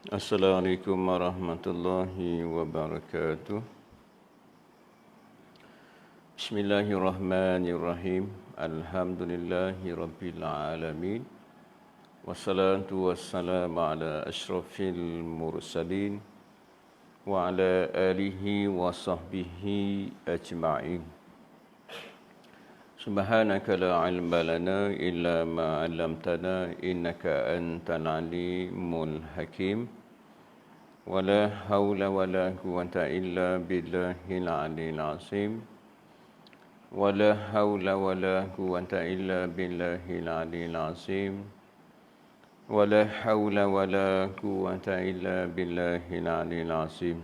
Assalamualaikum warahmatullahi wabarakatuh. Bismillahirrahmanirrahim. Alhamdulillahi rabbil alamin. Wassalatu wassalamu ala asyrafil mursalin wa ala alihi wa sahbihi ajma'in. Subhanaka la ilma lana illa ma 'allamtana innaka antal alimul hakim. Wala haula wala quwwata illa billahil aliyil azim. Wala haula wala quwwata illa billahil aliyil azim. Wala haula wala quwwata illa billahil aliyil azim.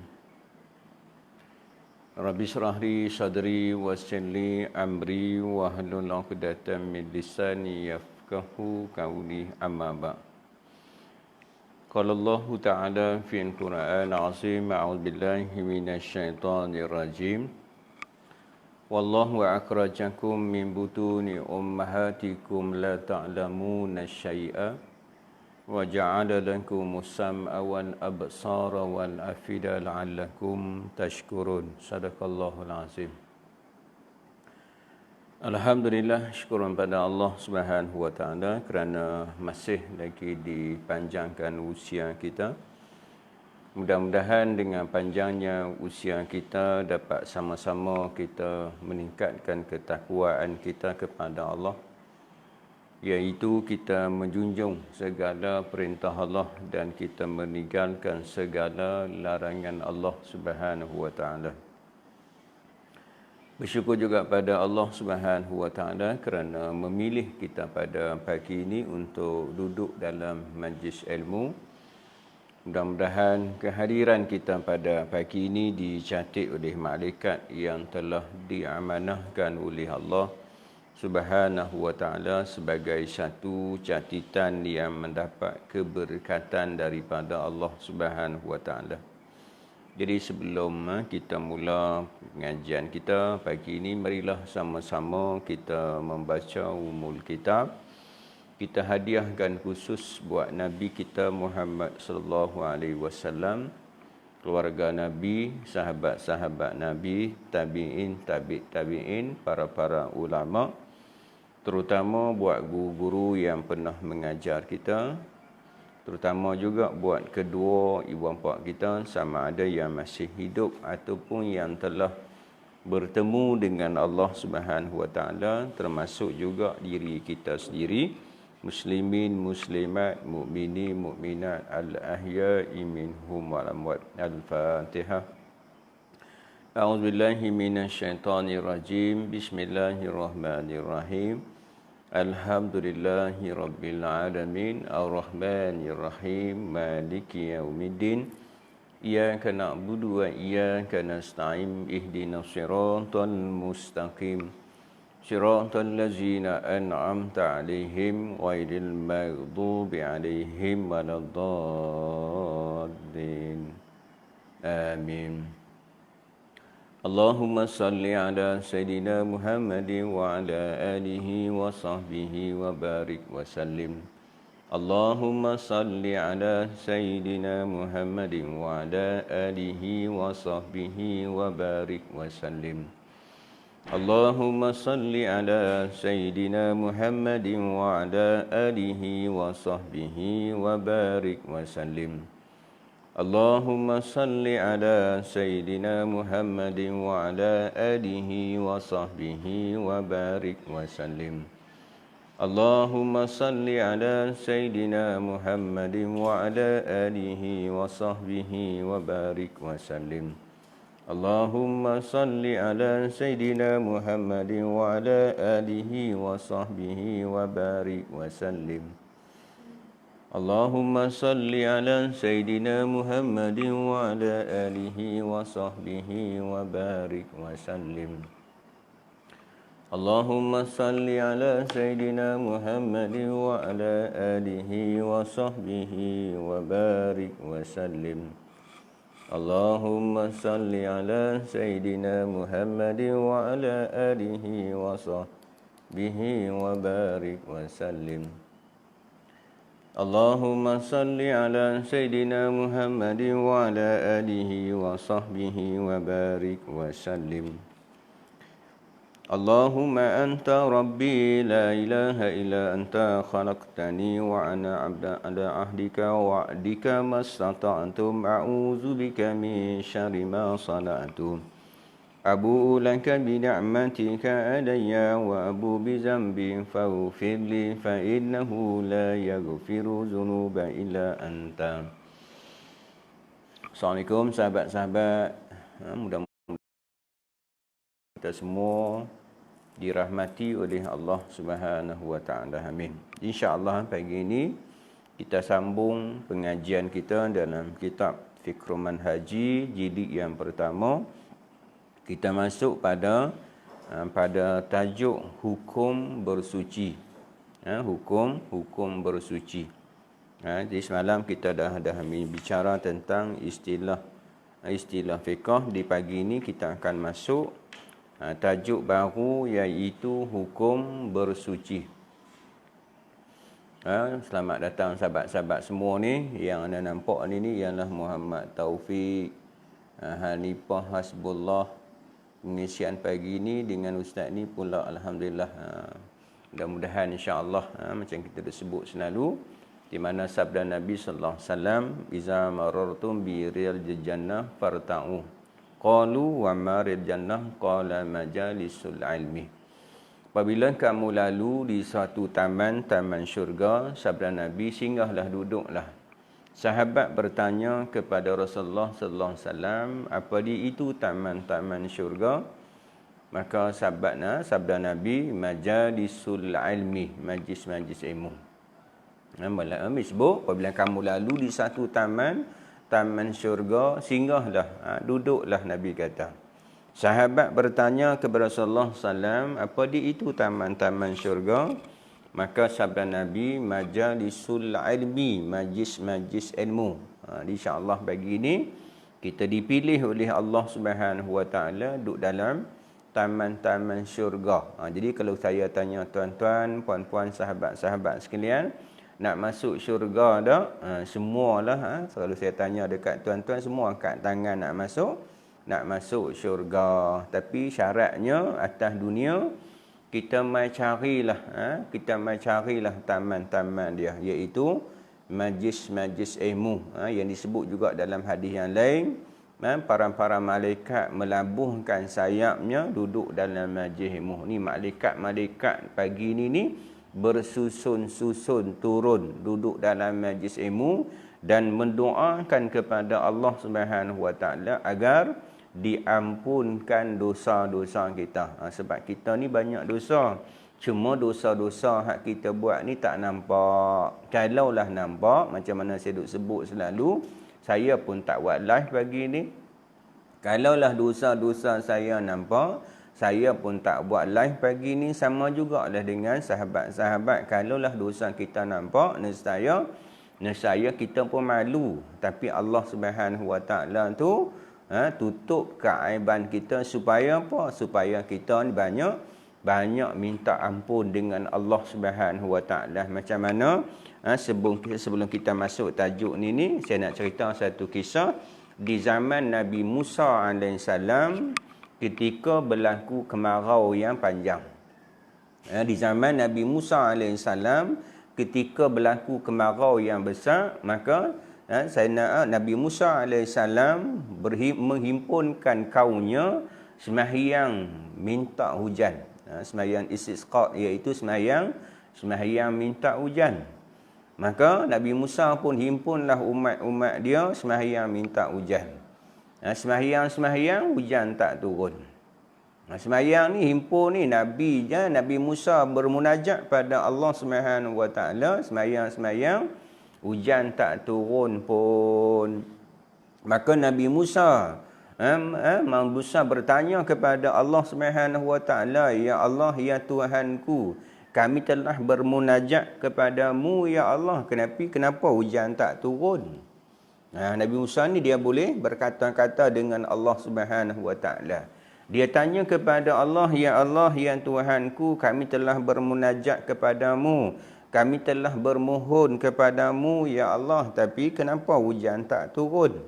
Rabbi shrah li sadri wassir li amri wahlul 'uqdatam min lisani yafqahu qawli, amma ba'd. Qala Allah Ta'ala fil Qur'an al-'azim, a'udzu billahi minasy syaithanir rajim. Wallahu akhrajakum min butuni ummahatikum la ta'lamuna syai'a wa ja'ala lakumus sam'a wal absara wal afida la'allakum tashkurun. Sadaqallahul azim. Alhamdulillah, syukuran pada Allah Subhanahu wa taala kerana masih lagi dipanjangkan usia kita. Mudah-mudahan dengan panjangnya usia kita dapat sama-sama kita meningkatkan ketakwaan kita kepada Allah, iaitu kita menjunjung segala perintah Allah dan kita meninggalkan segala larangan Allah Subhanahu wa taala. Bersyukur juga pada Allah Subhanahu wa taala kerana memilih kita pada pagi ini untuk duduk dalam majlis ilmu. Mudah-mudahan kehadiran kita pada pagi ini dicatat oleh malaikat yang telah diamanahkan oleh Allah Subhanahu wa taala sebagai satu catatan yang mendapat keberkatan daripada Allah Subhanahu wa taala. Jadi sebelum kita mula pengajian kita pagi ini, marilah sama-sama kita membaca Ummul Kitab. Kita hadiahkan khusus buat Nabi kita Muhammad sallallahu alaihi wasallam, keluarga Nabi, sahabat-sahabat Nabi, tabi'in, tabi'in, para ulama, terutama buat guru-guru yang pernah mengajar kita, terutama juga buat kedua ibu bapa kita sama ada yang masih hidup ataupun yang telah bertemu dengan Allah Subhanahu wa taala, termasuk juga diri kita sendiri, muslimin, muslimat, mukminin, mukminat, al-ahya'i minhum wal amwat. Al-Fatihah. A'udzubillahi minasyaitonir rajim. Bismillahirrahmanirrahim. Alhamdulillahi rabbil alamin, arrahmanir rahim, maliki yaumiddin. Iyyaka na'budu wa iyyaka nasta'in, ihdinas siratal mustaqim. Siratal ladzina an'amta 'alaihim ghairil maghdubi 'alaihim waladdallin. Amin. Allahumma salli ala Sayyidina Muhammadin wa ala alihi wa sahbihi wa barik wa sallim. Allahumma salli ala Sayyidina Muhammadin wa ala alihi wa sahbihi wa barik wa sallim. Allahumma salli ala Sayyidina Muhammadin wa ala alihi wa sahbihi wa barik wa sallim. Allahumma salli ala Sayyidina Muhammadin wa ala alihi wa sahbihi wa barik wa sallim. Allahumma salli ala Sayyidina Muhammadin wa ala alihi wa sahbihi wa barik wa sallim. Allahumma salli ala Sayyidina Muhammadin wa ala alihi wa sahbihi wa barik wa sallim. Allahumma salli ala Sayyidina Muhammadin wa ala alihi wa sahbihi wa barik wa sallim. Allahumma salli ala Sayyidina Muhammadin wa ala alihi wa sahbihi wa barik wa sallim. Allahumma salli ala Sayyidina Muhammadin wa ala alihi wa sahbihi wa barik wa sallim. Allahumma salli ala Sayyidina Muhammadin wa ala alihi wa sahbihi wa barik wa sallim. Allahumma anta rabbi la ilaha illa anta khalaqtani wa ana abda ala ahdika wa wa'dika mastata'tum a'udzu bika min syarri ma sana'tu. Abu'u laka bi ni'matika alayya wa abu bi zambi faghfir li fa innahu la yaghfiru dzunuba illa anta. Assalamualaikum sahabat-sahabat. Mudah-mudahan kita semua dirahmati oleh Allah Subhanahu wa taala. Amin. Insya-Allah pagi ini kita sambung pengajian kita dalam kitab Fiqh Manhaji jilid yang pertama. Kita masuk pada tajuk hukum bersuci. Hukum bersuci. Jadi semalam kita dah bicara tentang istilah fiqh. Di pagi ini kita akan masuk tajuk baru, iaitu hukum bersuci. Selamat datang sahabat-sahabat semua ni. Yang anda nampak ni ialah Muhammad Taufik, Hanifah, Hasbullah. Pengisian pagi ini dengan ustaz ni pula, alhamdulillah. Mudah-mudahan insya-Allah macam kita dah sebut selalu, di mana sabda Nabi sallallahu alaihi wasallam, iza marartum bi riyal jannah farta'u. Qalu wa maril jannah qala majalisul ilmi. Apabila kamu lalu di suatu taman syurga, sabda Nabi, singgahlah, duduklah. Sahabat bertanya kepada Rasulullah sallallahu alaihi wasallam, apa dia itu taman syurga? Maka sabda Nabi, majalisul ilmi, majlis ilmu. Nabi sebut, apabila kamu lalu di satu taman syurga, singgahlah, duduklah, Nabi kata. Sahabat bertanya kepada Rasulullah sallallahu alaihi wasallam, apa dia itu taman syurga? Maka sabda Nabi, majalisul ilmi, majlis ilmu. InsyaAllah pagi ini kita dipilih oleh Allah Subhanahu wa taala duduk dalam taman syurga. Jadi kalau saya tanya tuan-tuan, puan-puan, sahabat-sahabat sekalian, nak masuk syurga tak? Semualah. Kalau saya tanya dekat tuan-tuan, semua angkat tangan nak masuk syurga. Tapi syaratnya atas dunia kita mai carilah taman-taman dia, iaitu majlis ilmu, yang disebut juga dalam hadis yang lain, para malaikat melabuhkan sayapnya duduk dalam majlis ilmu. Ni malaikat pagi ni bersusun-susun turun duduk dalam majlis ilmu dan mendoakan kepada Allah Subhanahu wa taala agar diampunkan dosa-dosa kita. Sebab kita ni banyak dosa. Cuma dosa-dosa hak kita buat ni tak nampak. Kalaulah nampak, macam mana saya duk sebut selalu, saya pun tak buat live pagi ni. Kalaulah dosa-dosa saya nampak, saya pun tak buat live pagi ni. Sama jugalah dengan sahabat-sahabat. Kalaulah dosa kita nampak, nescaya kita pun malu. Tapi Allah Subhanahu wa taala tu tutup keaiban kita supaya apa? Supaya kita ni banyak minta ampun dengan Allah Subhanahu wa taala. Macam mana? Sebelum kita masuk tajuk ni saya nak cerita satu kisah di zaman Nabi Musa alaihissalam ketika berlaku kemarau yang panjang. Di zaman Nabi Musa alaihissalam ketika berlaku kemarau yang besar, maka Nabi Musa alaihissalam menghimpunkan kaumnya sembahyang minta hujan. Sembahyang istisqa, iaitu sembahyang minta hujan. Maka Nabi Musa pun himpunlah umat dia sembahyang minta hujan. Sembahyang hujan tak turun. Sembahyang ni himpun ni Nabi Musa bermunajat pada Allah Subhanahu wa taala, sembahyang hujan tak turun pun. Maka Nabi Musa bertanya kepada Allah Subhanahu wa taala, ya Allah, ya Tuhanku, kami telah bermunajat kepadamu ya Allah, kenapa hujan tak turun? Nabi Musa ni dia boleh berkata-kata dengan Allah Subhanahu wa taala. Dia tanya kepada Allah, ya Allah, ya Tuhanku, kami telah bermunajat kepadamu. kami telah bermohon kepadamu ya Allah, tapi kenapa hujan tak turun?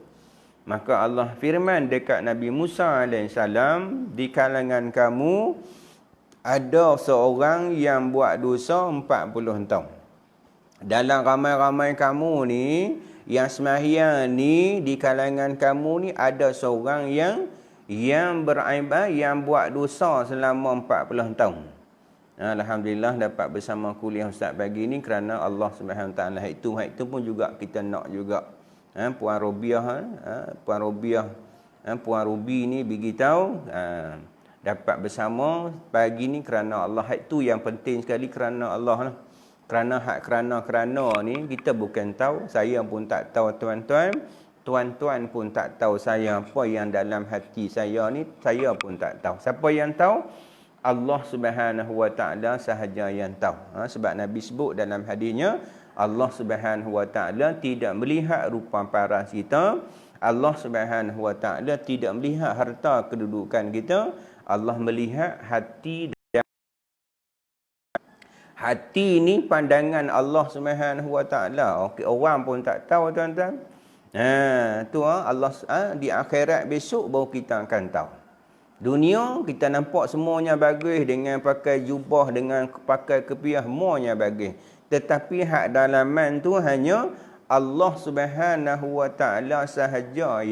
Maka Allah firman dekat Nabi Musa AS, di kalangan kamu ada seorang yang buat dosa 40 tahun. Dalam ramai-ramai kamu ni, yang sembahyang ni, di kalangan kamu ni ada seorang yang beraibah, yang buat dosa selama 40 tahun. Alhamdulillah dapat bersama kuliah Ustaz pagi ni kerana Allah SWT. Itu pun juga kita nak juga. Puan Robiah, Puan Robi ni beritahu dapat bersama pagi ni kerana Allah. Itu yang penting sekali kerana Allah lah. Kerana ni kita bukan tahu, saya pun tak tahu tuan-tuan pun tak tahu saya apa yang dalam hati saya ni, saya pun tak tahu. Siapa yang tahu? Allah Subhanahu Wa Taala sahaja yang tahu. Sebab Nabi sebut dalam hadisnya, Allah Subhanahu Wa Taala tidak melihat rupa paras kita, Allah Subhanahu Wa Taala tidak melihat harta kedudukan kita, Allah melihat hati. Hati ni pandangan Allah Subhanahu Wa Taala. Okey, orang pun tak tahu tuan-tuan. Tu Allah di akhirat besok baru kita akan tahu. Dunia kita nampak semuanya bagus dengan pakai jubah, dengan pakai kepiah, semuanya bagus. Tetapi hak dalaman tu hanya Allah Subhanahu Wa Taala sahaja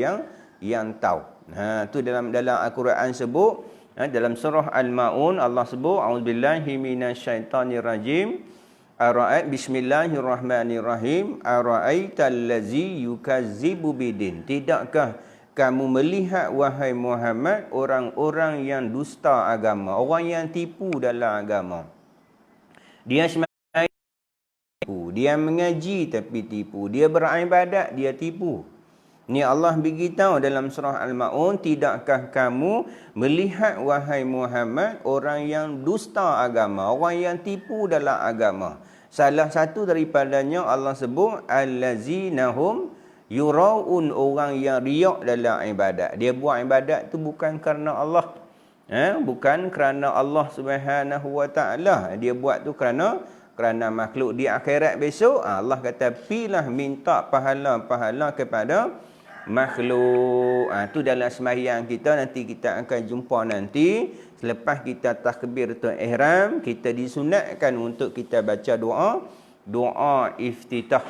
yang tahu. Tu dalam Al-Quran sebut. Dalam surah Al-Maun Allah sebut, a'udzubillahi minasyaitonirrajim. Bismillahirrahmanirrahim. Ara'aital ladzi yukazzibu bidin. Tidakkah kamu melihat wahai Muhammad orang-orang yang dusta agama, orang yang tipu dalam agama. Dia tipu, dia mengaji tapi tipu, dia beribadat dia tipu. Ni Allah beritahu dalam surah Al-Maun, tidakkah kamu melihat wahai Muhammad orang yang dusta agama, orang yang tipu dalam agama. Salah satu daripadanya Allah sebut allazinahum yuraun, orang yang riak dalam ibadat. Dia buat ibadat tu bukan kerana Allah. Bukan kerana Allah Subhanahu Wa Taala. Dia buat tu kerana makhluk. Di akhirat besok Allah kata pilah minta pahala-pahala kepada makhluk. Tu dalam sembahyang kita nanti kita akan jumpa nanti. Selepas kita takbiratul ihram, kita disunatkan untuk kita baca doa iftitah.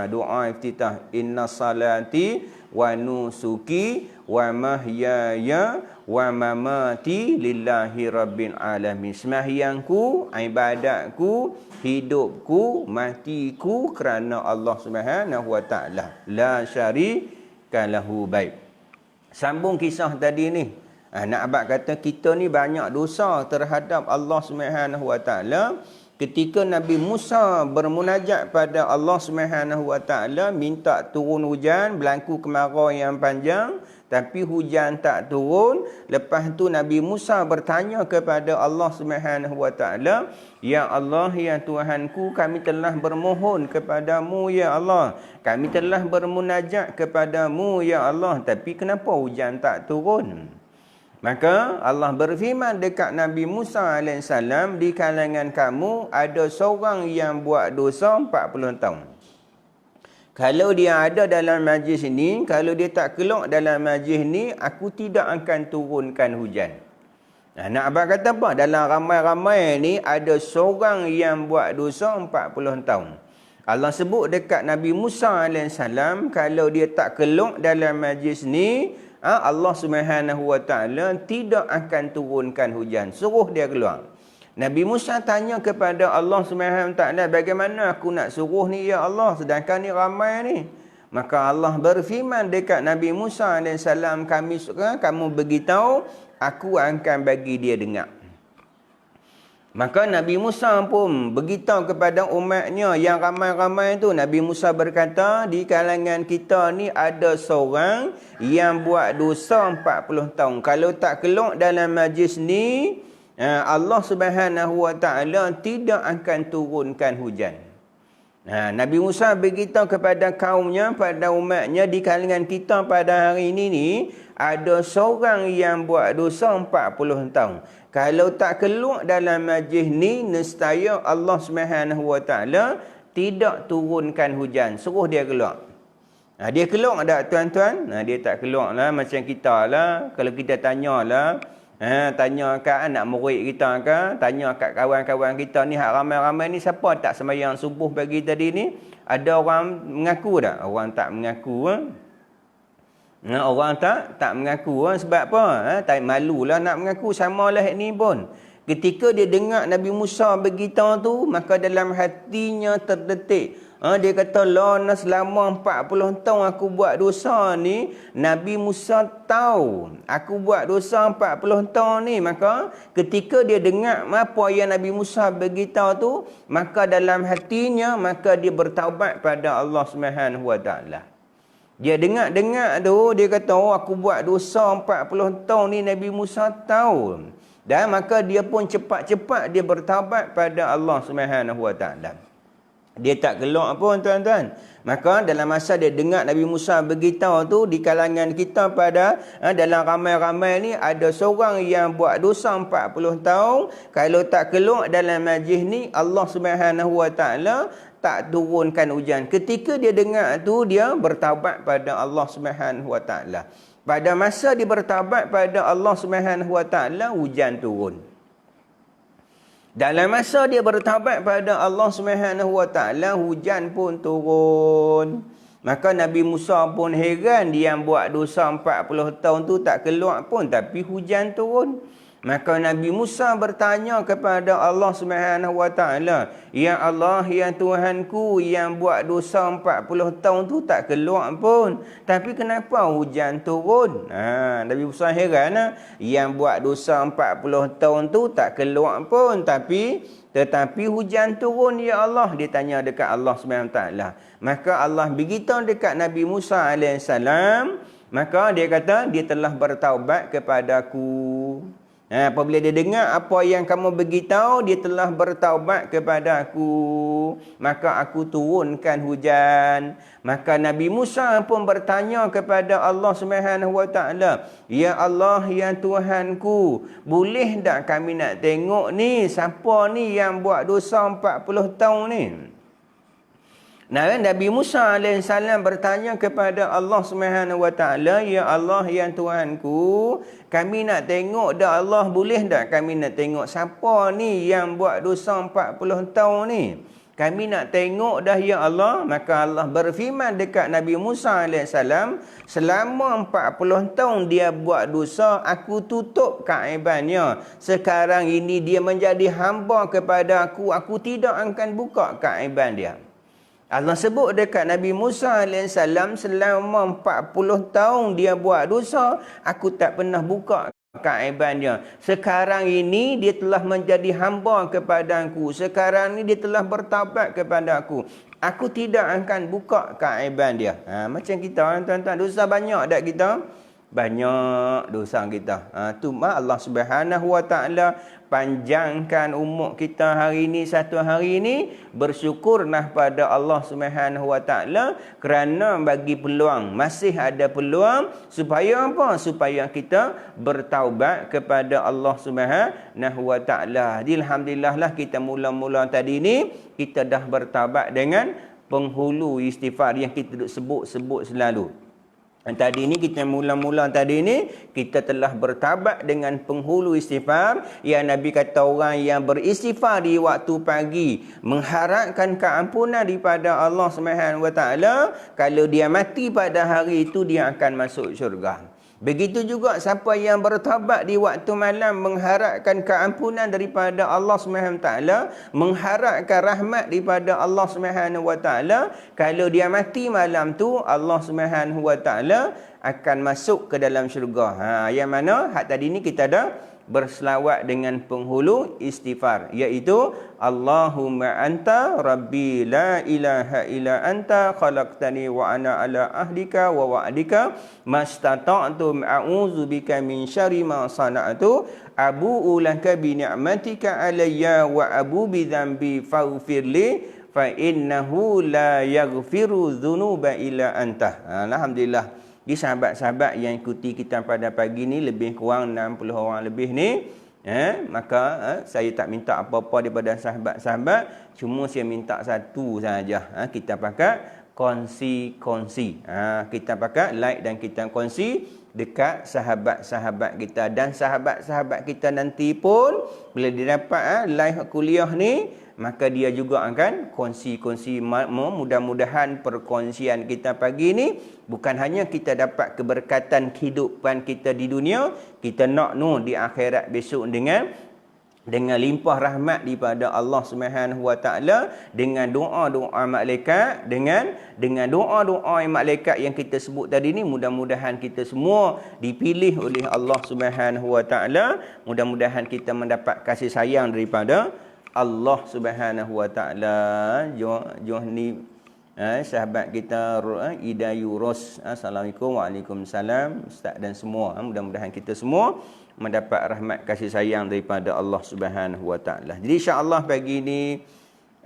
Doa iftitah, inna salati wa nusuki wa mahyaya wa mamati lillahi rabbil alamin. Sembahyangku, ibadatku, hidupku, matiku kerana Allah Subhanahu Wa Taala. La syarika lahu. Baik. Sambung kisah tadi ni. Nak abang kata kita ni banyak dosa terhadap Allah Subhanahu Wa Taala. Ketika Nabi Musa bermunajat pada Allah Subhanahu Wa Taala, minta turun hujan, berlaku kemarau yang panjang, tapi hujan tak turun. Lepas tu Nabi Musa bertanya kepada Allah Subhanahu Wa Taala, ya Allah, ya Tuhanku, kami telah bermohon kepadamu ya Allah, kami telah bermunajat kepadamu ya Allah, tapi kenapa hujan tak turun? Maka Allah berfirman dekat Nabi Musa AS, di kalangan kamu ada seorang yang buat dosa 40 tahun. Kalau dia ada dalam majlis ni, kalau dia tak keluar dalam majlis ni, aku tidak akan turunkan hujan. Nak abang kata apa? Dalam ramai-ramai ni ada seorang yang buat dosa 40 tahun. Allah sebut dekat Nabi Musa AS, kalau dia tak keluar dalam majlis ni, Allah Subhanahu Wa Taala tidak akan turunkan hujan. Suruh dia keluar. Nabi Musa tanya kepada Allah Subhanahu Wa Taala, bagaimana aku nak suruh ni ya Allah, sedangkan ni ramai ni. Maka Allah berfirman dekat Nabi Musa AS, kamu beritahu, aku akan bagi dia dengar. Maka Nabi Musa pun beritahu kepada umatnya yang ramai-ramai tu. Nabi Musa berkata, di kalangan kita ni ada seorang yang buat dosa 40 tahun. Kalau tak keluar dalam majlis ni, Allah Subhanahu Wa Taala tidak akan turunkan hujan. Nabi Musa beritahu kepada kaumnya, pada umatnya, di kalangan kita pada hari ini ni, ada seorang yang buat dosa 40 tahun. Kalau tak keluar dalam majlis ni, nescaya Allah SWT tidak turunkan hujan. Suruh dia keluar. Dia keluar tak tuan-tuan? Dia tak keluar lah. Macam kita lah. Kalau kita tanya lah. Tanya kat anak murid kita ke. Tanya kat kawan-kawan kita ni. Hak ramai-ramai ni siapa tak sembahyang subuh pagi tadi ni? Ada orang mengaku tak? Orang tak mengaku. Orang tak mengaku. Sebab apa? Tak malulah nak mengaku. Sama lah ni pun. Ketika dia dengar Nabi Musa beritahu tu, maka dalam hatinya terdetik. Dia kata, "Lana selama 40 tahun aku buat dosa ni, Nabi Musa tahu aku buat dosa 40 tahun ni." Maka ketika dia dengar apa yang Nabi Musa beritahu tu, maka dalam hatinya, maka dia bertaubat pada Allah SWT. Dia dengar tu, dia kata, aku buat dosa 40 tahun ni, Nabi Musa tahu. Dan maka dia pun cepat-cepat dia bertaubat pada Allah SWT. Dia tak gelak pun tuan-tuan. Maka dalam masa dia dengar Nabi Musa beritahu tu, di kalangan kita pada dalam ramai-ramai ni ada seorang yang buat dosa 40 tahun. Kalau tak keluar dalam majlis ni, Allah SWT tak turunkan hujan. Ketika dia dengar tu, dia bertaubat pada Allah SWT. Pada masa dia bertaubat pada Allah SWT, hujan turun. Dalam masa dia bertaubat pada Allah SWT, hujan pun turun. Maka Nabi Musa pun heran, dia yang buat dosa 40 tahun tu tak keluar pun, tapi hujan turun. Maka Nabi Musa bertanya kepada Allah SWT, "Ya Allah, ya Tuhanku, yang buat dosa 40 tahun tu tak keluar pun, tapi kenapa hujan turun?" Nabi Musa heran. Yang buat dosa 40 tahun tu tak keluar pun, tetapi hujan turun, ya Allah. Dia tanya dekat Allah SWT. Maka Allah beritahu dekat Nabi Musa AS, maka dia kata, dia telah bertaubat kepadaku. Apabila dia dengar apa yang kamu beritahu, dia telah bertaubat kepada aku, maka aku turunkan hujan. Maka Nabi Musa pun bertanya kepada Allah SWT, "Ya Allah, ya Tuhanku, boleh tak kami nak tengok ni, siapa ni yang buat dosa 40 tahun ni?" Nabi Musa AS bertanya kepada Allah SWT, "Ya Allah, ya Tuhanku, kami nak tengok dah Allah, boleh tak kami nak tengok siapa ni yang buat dosa 40 tahun ni? Kami nak tengok dah, ya Allah." Maka Allah berfirman dekat Nabi Musa AS, "Selama 40 tahun dia buat dosa, aku tutup keaibannya. Sekarang ini dia menjadi hamba kepada aku tidak akan buka keaiban dia." Allah sebut dekat Nabi Musa AS, selama 40 tahun dia buat dosa, aku tak pernah buka keaibannya. Sekarang ini dia telah menjadi hamba kepada aku. Sekarang ini dia telah bertaubat kepada aku tidak akan buka keaiban dia. Macam kita tuan-tuan, dosa banyak tak kita? Banyak dosa kita. Tu Allah SWT panjangkan umur kita hari ini, satu hari ini. Bersyukurlah pada Allah SWT kerana bagi peluang, masih ada peluang supaya apa? Supaya kita bertaubat kepada Allah SWT. Alhamdulillah lah, kita mula-mula tadi ni kita dah bertaubat dengan penghulu istighfar yang kita sebut selalu. Tadi ni kita mula-mula tadi ni kita telah bertaubat dengan penghulu istighfar. Yang Nabi kata, orang yang beristighfar di waktu pagi mengharapkan keampunan daripada Allah SWT, kalau dia mati pada hari itu dia akan masuk syurga. Begitu juga siapa yang bertaubat di waktu malam mengharapkan keampunan daripada Allah SWT, mengharapkan rahmat daripada Allah SWT, kalau dia mati malam tu, Allah SWT akan masuk ke dalam syurga. Yang mana hak tadi ni kita dah berselawat dengan penghulu istighfar, iaitu Allahumma anta rabbi la ilaha illa anta khalaqtani wa ana ala ahdika wa wa'dika mastata'tu a'udzu bika min syarri ma sana'tu abu'u laka bi ni'matika alayya wa abu bi dhanbi faghfirli fa innahu la yaghfiru dzunuba illa anta. Alhamdulillah. Di sahabat-sahabat yang ikuti kita pada pagi ni lebih kurang 60 orang lebih ni. Maka saya tak minta apa-apa daripada sahabat-sahabat, cuma saya minta satu saja. Kita pakai kongsi. Kita pakai like dan kita kongsi dekat sahabat-sahabat kita, dan sahabat-sahabat kita nanti pun bila dia dapat live kuliah ni, maka dia juga akan kongsi-kongsi. Mudah-mudahan perkongsian kita pagi ni bukan hanya kita dapat keberkatan kehidupan kita di dunia, kita nak di akhirat besok dengan limpah rahmat daripada Allah Subhanahu Wa Taala, dengan doa-doa malaikat, dengan doa-doa malaikat yang kita sebut tadi ni, mudah-mudahan kita semua dipilih oleh Allah Subhanahu Wa Taala. Mudah-mudahan kita mendapat kasih sayang daripada Allah Subhanahu Wa Taala. Jom ni sahabat kita Idayu Ros. Assalamualaikum, waalaikumsalam ustaz dan semua. Mudah-mudahan kita semua mendapat rahmat kasih sayang daripada Allah Subhanahu Wa Taala. Jadi insya-Allah pagi ni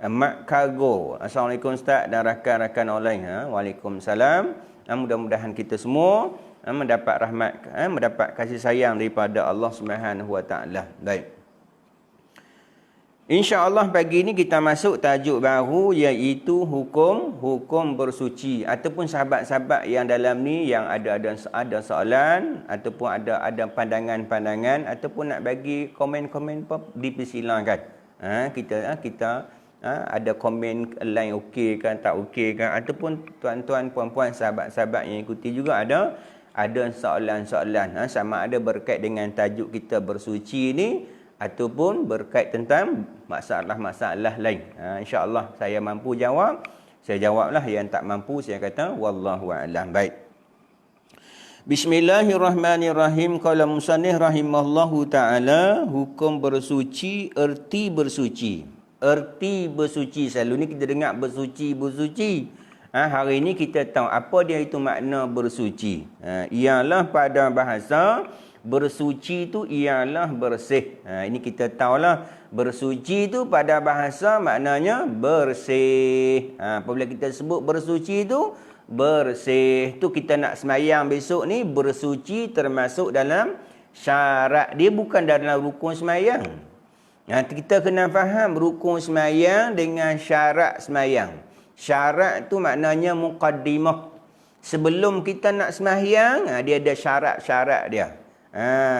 Mak Kargo. Assalamualaikum ustaz dan rakan-rakan online. Waalaikumsalam. Mudah-mudahan kita semua mendapat rahmat, mendapat kasih sayang daripada Allah Subhanahu Wa Taala. Baik. InsyaAllah pagi ni kita masuk tajuk baru, iaitu hukum bersuci. Ataupun sahabat-sahabat yang dalam ni yang ada soalan ataupun ada pandangan-pandangan ataupun nak bagi komen-komen apa, dipersilakan. Kita ada komen lain okey kan, tak okey kan, ataupun tuan-tuan puan-puan sahabat-sahabat yang ikuti juga ada soalan-soalan sama ada berkait dengan tajuk kita bersuci ni ataupun berkait tentang masalah-masalah lain. InsyaAllah saya mampu jawab, saya jawablah. Yang tak mampu saya kata wallahu a'lam. Baik. Bismillahirrahmanirrahim. Qala musannif rahimahullahu ta'ala, hukum bersuci, erti bersuci. Erti bersuci, selalu ni kita dengar bersuci. Hari ini kita tahu apa dia itu makna bersuci. Ialah pada bahasa bersuci itu ialah bersih. Ini kita tahulah, bersuci itu pada bahasa maknanya bersih. Apabila kita sebut bersuci itu bersih, tu kita nak semayang besok ni, bersuci termasuk dalam syarat dia, bukan dalam rukun semayang. Kita kena faham rukun semayang dengan syarat semayang. Syarat tu maknanya muqaddimah. Sebelum kita nak semayang, dia ada syarat-syarat dia.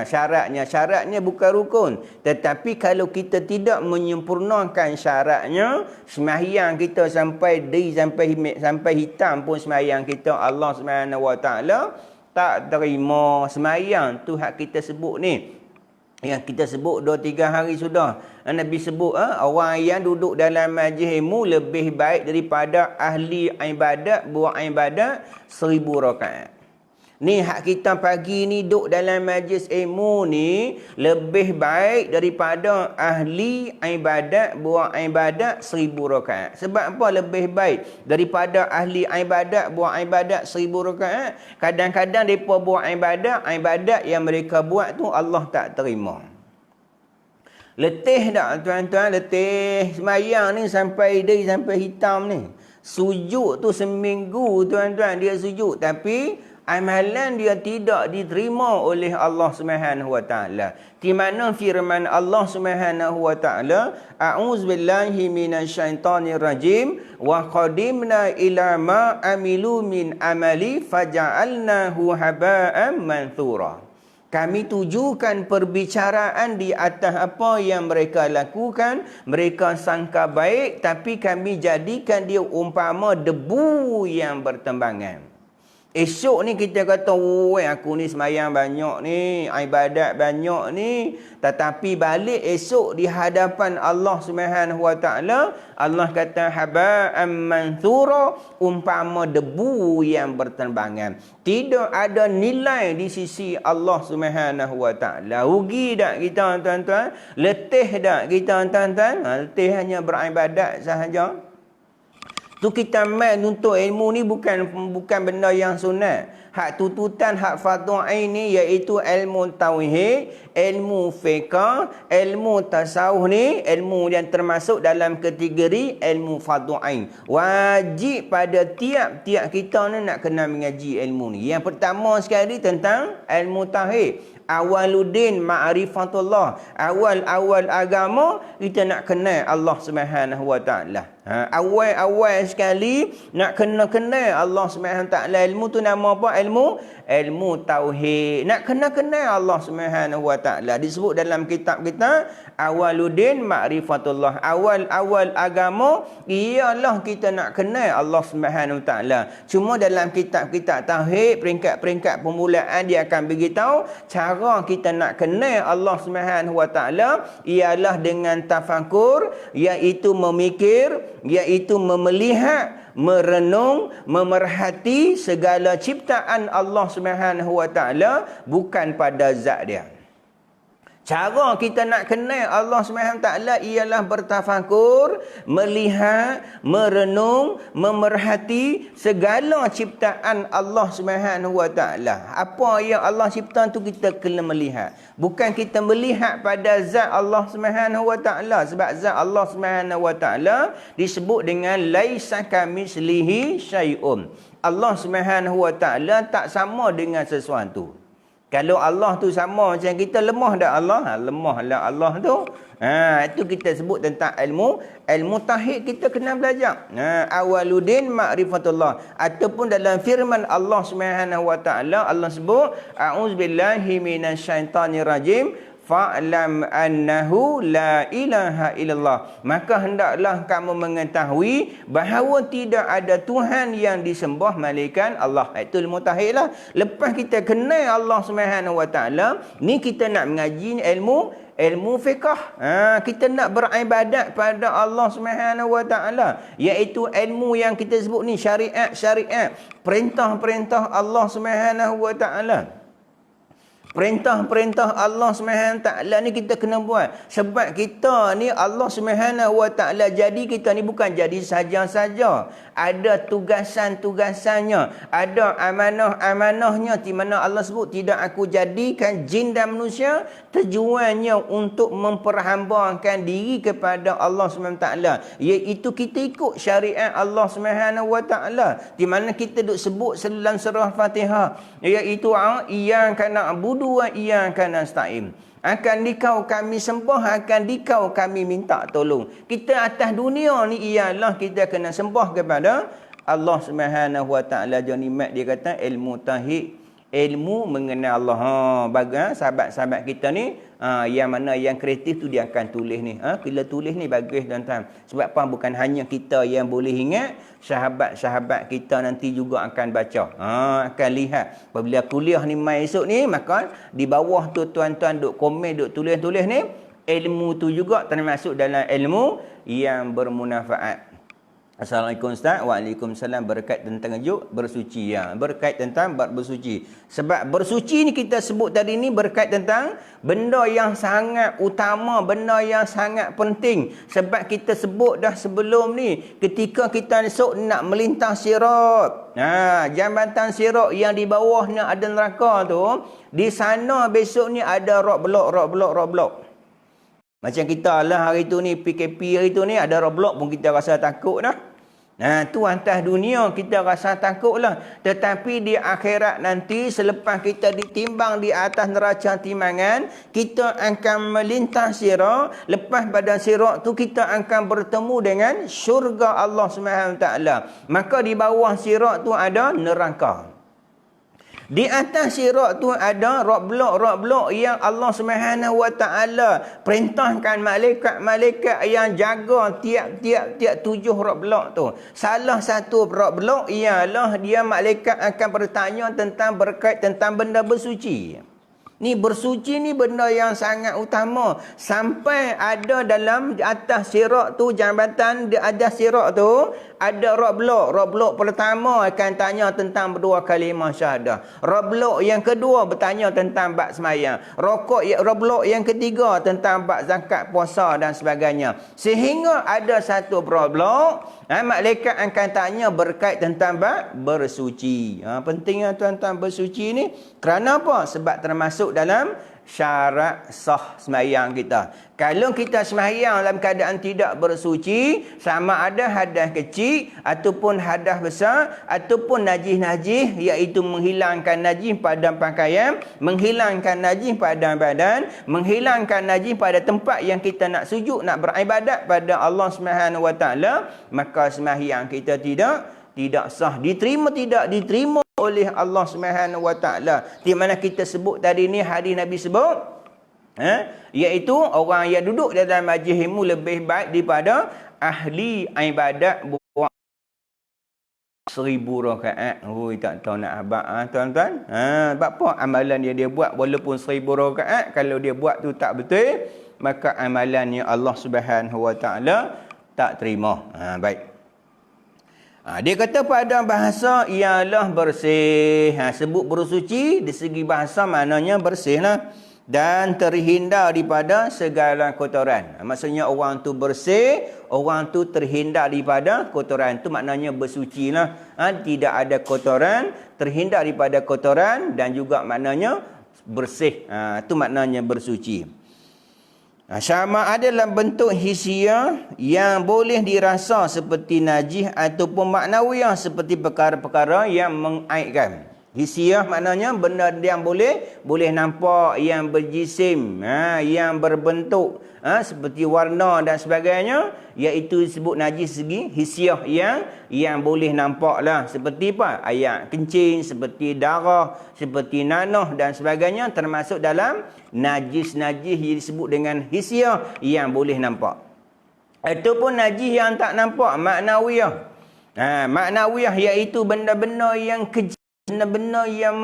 Syaratnya bukan rukun. Tetapi kalau kita tidak menyempurnakan syaratnya, sembahyang kita sampai hitam pun sembahyang kita Allah Subhanahu Wa Taala tak terima. Sembahyang tu hak kita sebut ni, yang kita sebut 2-3 hari sudah. Nabi sebut orang yang duduk dalam majlis ilmu lebih baik daripada ahli ibadat buat ibadat 1000 rakaat. Ni hak kita pagi ni duduk dalam majlis ilmu ni lebih baik daripada ahli ibadat buat ibadat 1000 rakaat. Sebab apa lebih baik daripada ahli ibadat buat ibadat 1000 rakaat? Kadang-kadang mereka buat ibadat yang mereka buat tu Allah tak terima. Letih tak tuan-tuan? Letih semayang ni sampai hitam ni. Sujud tu seminggu tuan-tuan dia sujud, tapi amalan dia tidak diterima oleh Allah Subhanahu Wa Taala. Di mana firman Allah Subhanahu Wa Taala, a'udzubillahi minasyaitonir rajim, wa qadimna ila ma amilu min amali faja'alnahu haba'an manthura. Kami tujukan perbicaraan di atas apa yang mereka lakukan. Mereka sangka baik, tapi kami jadikan dia umpama debu yang bertembangan. Esok ni kita kata, aku ni semayang banyak ni, ibadat banyak ni. Tetapi balik esok di hadapan Allah Subhanahu Wa Taala, Allah kata haba'an manthura, umpama debu yang berterbangan. Tidak ada nilai di sisi Allah Subhanahu Wa Taala. Rugi tak kita tuan-tuan? Letih tak kita tuan-tuan? Letih hanya beribadat sahaja. Tu kita main untuk ilmu ni bukan benda yang sunat. Hak tuntutan, hak fardu ain ni iaitu ilmu tauhid, ilmu fiqh, ilmu tasawuf ni ilmu yang termasuk dalam kategori ilmu fardu ain. Wajib pada tiap-tiap kita ni nak kena mengaji ilmu ni. Yang pertama sekali tentang ilmu tauhid. Awaluddin ma'rifatullah. Awal-awal agama kita nak kenal Allah Subhanahu wa taala. Awal-awal sekali nak kenal Allah Subhanahu wa taala. Ilmu tu nama apa? Ilmu tauhid. Nak kenal Allah Subhanahu wa taala. Disebut dalam kitab kita Awaluddin ma'rifatullah. Awal-awal agama ialah kita nak kenal Allah Subhanahu wa taala. Cuma dalam kitab-kitab tauhid, peringkat-peringkat permulaan dia akan beritahu cara kita nak kenal Allah Subhanahu wa taala ialah dengan tafakur, iaitu memikir, iaitu melihat, merenung, memerhati segala ciptaan Allah Subhanahu wa taala bukan pada zat dia. Cara kita nak kenal Allah Subhanahu wa taala ialah bertafakur, melihat, merenung, memerhati segala ciptaan Allah Subhanahu wa taala. Apa yang Allah cipta tu kita kena melihat. Bukan kita melihat pada zat Allah Subhanahu wa taala, sebab zat Allah Subhanahu wa taala disebut dengan laisa kamitslihi syai'un. Allah Subhanahu wa taala tak sama dengan sesuatu. Kalau Allah tu sama macam kita, lemah dah Allah? Lemahlah Allah tu. Itu kita sebut tentang ilmu tauhid kita kena belajar. Awaluddin ma'rifatullah. Ataupun dalam firman Allah Subhanahu wa taala, Allah sebut a'udzubillahi minasyaitonirrajim. Fa'lam annahu la ilaha illallah. Maka hendaklah kamu mengetahui bahawa tidak ada Tuhan yang disembah melainkan Allah. Itu ilmu tauhid lah. Lepas kita kenal Allah Subhanahu wa taala, ni kita nak mengaji ilmu fiqh. Kita nak beribadat pada Allah Subhanahu wa taala, iaitu ilmu yang kita sebut ni syariat, perintah-perintah Allah Subhanahu wa taala. Perintah-perintah Allah Subhanahu wa taala ni kita kena buat. Sebab kita ni Allah Subhanahu wa taala jadi kita ni bukan jadi saja-saja. Ada tugasan-tugasannya, ada amanah-amanahnya, di mana Allah sebut tidak aku jadikan jin dan manusia tujuannya untuk memperhambakan diri kepada Allah Subhanahu wa taala, iaitu kita ikut syariat Allah Subhanahu wa taala, di mana kita duk sebut dalam surah Fatihah, iaitu iyyaka na'budu wa iyyaka nasta'in. Akan dikau kami sembah, akan dikau kami minta tolong. Kita atas dunia ni ialah kita kena sembah kepada Allah Subhanahu wa taala. Johnny Mac dia kata ilmu tauhid, ilmu mengenal Allah. Bagi sahabat-sahabat kita ni yang mana yang kreatif tu dia akan tulis ni. Bila tulis ni bagus tuan-tuan. Sebab apa? Bukan hanya kita yang boleh ingat, sahabat-sahabat kita nanti juga akan baca. Akan lihat. Apabila kuliah ni mai esok ni, maka di bawah tu tuan-tuan duk komen, duk tulis-tulis ni, ilmu tu juga termasuk dalam ilmu yang bermanfaat. Assalamualaikum Ustaz. Waalaikumsalam. Berkait tentang bersuci. Berkait tentang bersuci. Sebab bersuci ni kita sebut tadi ni berkait tentang benda yang sangat utama, benda yang sangat penting. Sebab kita sebut dah sebelum ni, ketika kita esok nak melintas sirat, jambatan sirat yang di bawahnya ada neraka tu, di sana besok ni ada rock block. Macam kita lah hari tu ni, PKP hari tu ni, ada roadblock pun kita rasa takut dah. Tu atas dunia kita rasa takut lah. Tetapi di akhirat nanti, selepas kita ditimbang di atas neraca timbangan, kita akan melintas sirat. Lepas pada sirat tu kita akan bertemu dengan syurga Allah Subhanahu wa taala. Maka di bawah sirat tu ada neraka. Di atas sirat tu ada rock block yang Allah Subhanahu wa taala perintahkan malaikat-malaikat yang jaga tiap 7 rock block tu. Salah satu rock block ialah dia malaikat akan bertanya tentang berkait tentang benda bersuci. Ni bersuci ni benda yang sangat utama. Sampai ada dalam di atas sirat tu, jambatan di atas sirat tu, ada roblok. Roblok pertama akan tanya tentang berdua kalimah syahadah. Roblok yang kedua bertanya tentang bab semayang. Roblok yang ketiga tentang bab zakat, puasa dan sebagainya. Sehingga ada satu roblok, malaikat akan tanya berkait tentang bab bersuci. Pentingnya tuan-tuan bersuci ni. Kerana apa? Sebab termasuk dalam syarat sah semayang kita. Kalau kita semayang dalam keadaan tidak bersuci, sama ada hadas kecil ataupun hadas besar ataupun najis-najis, iaitu menghilangkan najis pada pakaian, menghilangkan najis pada badan, menghilangkan najis pada tempat yang kita nak sujud, nak beribadat pada Allah Subhanahu Wa Taala, maka semayang kita tidak sah. Diterima tidak diterima oleh Allah Subhanahu Wa Taala. Di mana kita sebut tadi ni, hadis Nabi sebut, iaitu orang yang duduk dalam majlis ilmu lebih baik daripada ahli ibadat buat 1000 rakaat. Tak tahu nak habaq tuan-tuan. Sebab apa amalan dia buat walaupun 1000 rakaat, kalau dia buat tu tak betul, maka amalannya Allah Subhanahu Wa Taala tak terima. Baik. Dia kata pada bahasa ialah bersih. Sebut bersuci di segi bahasa maknanya bersih lah. Dan terhindar daripada segala kotoran. Maksudnya orang tu bersih, orang tu terhindar daripada kotoran. Itu maknanya bersuci lah. Tidak ada kotoran, terhindar daripada kotoran dan juga maknanya bersih. Itu maknanya bersuci. Syama adalah bentuk hisiah yang boleh dirasa seperti najis ataupun maknawiyah seperti perkara-perkara yang mengaibkan. Hisiah maknanya benda yang boleh nampak, yang berjisim, yang berbentuk, seperti warna dan sebagainya, iaitu disebut najis segi hisiah yang boleh nampak lah. Seperti apa? Air kencing, seperti darah, seperti nanah dan sebagainya, termasuk dalam najis-najis yang disebut dengan hisiah yang boleh nampak. Ataupun najis yang tak nampak, maknawiyah. Maknawiyah iaitu benda-benda yang kejam, benda-benda yang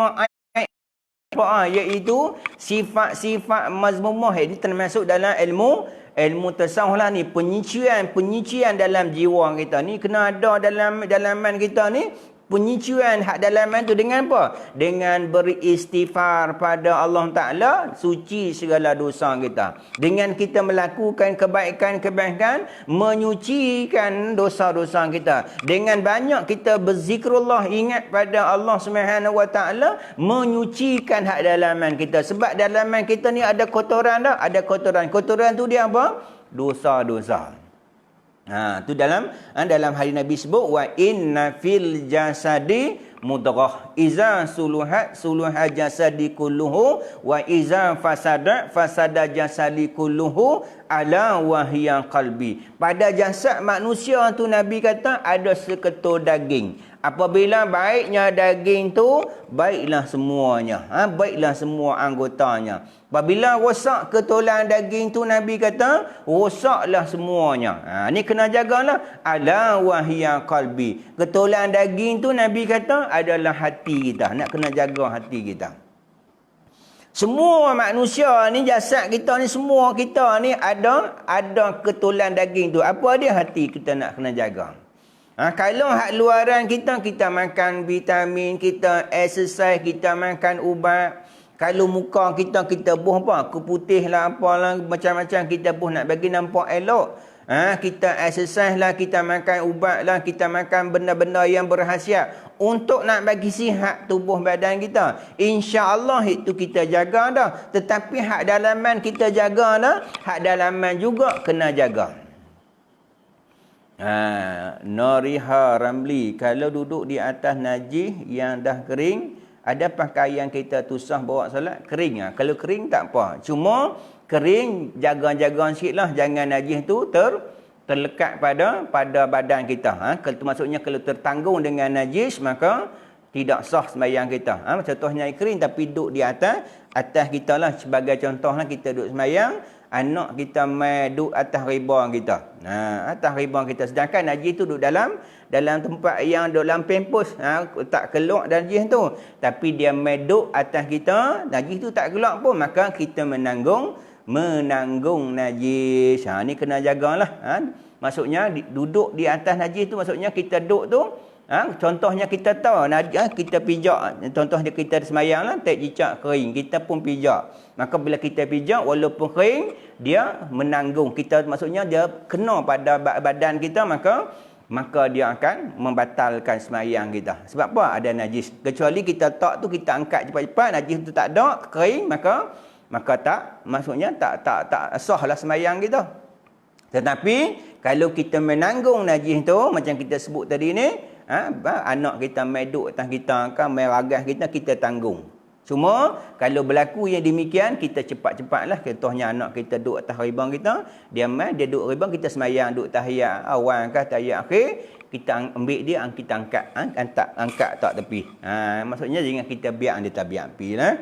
iaitu sifat-sifat mazmumah. Ini termasuk dalam ilmu tasawuf lah ni. Penyucian dalam jiwa kita ni kena ada dalam dalaman kita ni. Penyucian hak dalaman tu dengan apa? Dengan beristighfar pada Allah Ta'ala, suci segala dosa kita. Dengan kita melakukan kebaikan-kebaikan, menyucikan dosa-dosa kita. Dengan banyak kita berzikrullah, ingat pada Allah Subhanahu Wa Ta'ala, menyucikan hak dalaman kita. Sebab dalaman kita ni ada kotoran dah, ada kotoran. Kotoran tu dia apa? Dosa-dosa. Tu dalam hadis Nabi sebut, wa inna fil jasadi mudghah iza suluhat suluha jasadi kulluhu wa iza fasada jasadi kulluhu ala wahya qalbi. Pada jasad manusia tu Nabi kata ada seketul daging. Apabila baiknya daging tu, baiklah semuanya. Baiklah semua anggotanya. Apabila rosak ketulan daging tu, Nabi kata, rosaklah semuanya. Ni kena jagalah. Ala wahya qalbi. Ketulan daging tu, Nabi kata, adalah hati kita. Nak kena jaga hati kita. Semua manusia ni, jasad kita ni, semua kita ni ada ketulan daging tu. Apa dia? Hati kita nak kena jaga. Kalau hak luaran kita makan vitamin, kita exercise, kita makan ubat. Kalau muka kita buh apa? Keputih lah, apalah, macam-macam kita buh nak bagi nampak elok. Kita exercise lah, kita makan ubat lah, kita makan benda-benda yang berkhasiat untuk nak bagi sihat tubuh badan kita. InsyaAllah itu kita jaga dah. Tetapi hak dalaman kita jaga dah, hak dalaman juga kena jaga. Nariha ramli, kalau duduk di atas najis yang dah kering, ada pakaian kita tusah bawa solat, kering. Kalau kering tak apa, cuma kering jaga-jaga sikitlah, jangan najis tu terlekat pada badan kita. Maksudnya kalau tertanggung dengan najis, maka tidak sah sembahyang kita. Contohnya kering tapi duduk di atas kita lah, sebagai contohlah kita duduk sembahyang, anak kita mai duduk atas riba kita. Atas riba kita. Sedangkan najis tu duduk dalam tempat yang duduk dalam pampers. Tak keluar najis tu. Tapi dia mai duduk atas kita, najis tu tak keluar pun. Maka kita menanggung najis. Ni kena jagalah. Maksudnya duduk di atas najis tu, maksudnya kita duduk tu, contohnya kita tahu, kita pijak, contohnya kita semayang lah, tak cicak kering, kita pun pijak. Maka bila kita pijak, walaupun kering, dia menanggung. Kita, maksudnya dia kena pada badan kita, maka dia akan membatalkan semayang kita. Sebab apa? Ada najis. Kecuali kita tak tu, kita angkat cepat-cepat, najis tu tak ada, kering, maka tak, maksudnya tak sahlah semayang kita. Tetapi, kalau kita menanggung najis tu, macam kita sebut tadi ni, anak kita mai duduk atas kita, kan mai ragas kita tanggung. Cuma kalau berlaku yang demikian, kita cepat-cepatlah. Contohnya anak kita duduk atas ribang kita, dia duduk ribang, kita semayang duduk tahiyat awal ke tahiyat akhir, kita ambil dia, kita angkat tak tepi. Maksudnya jangan kita biar dia tabiat pi lah.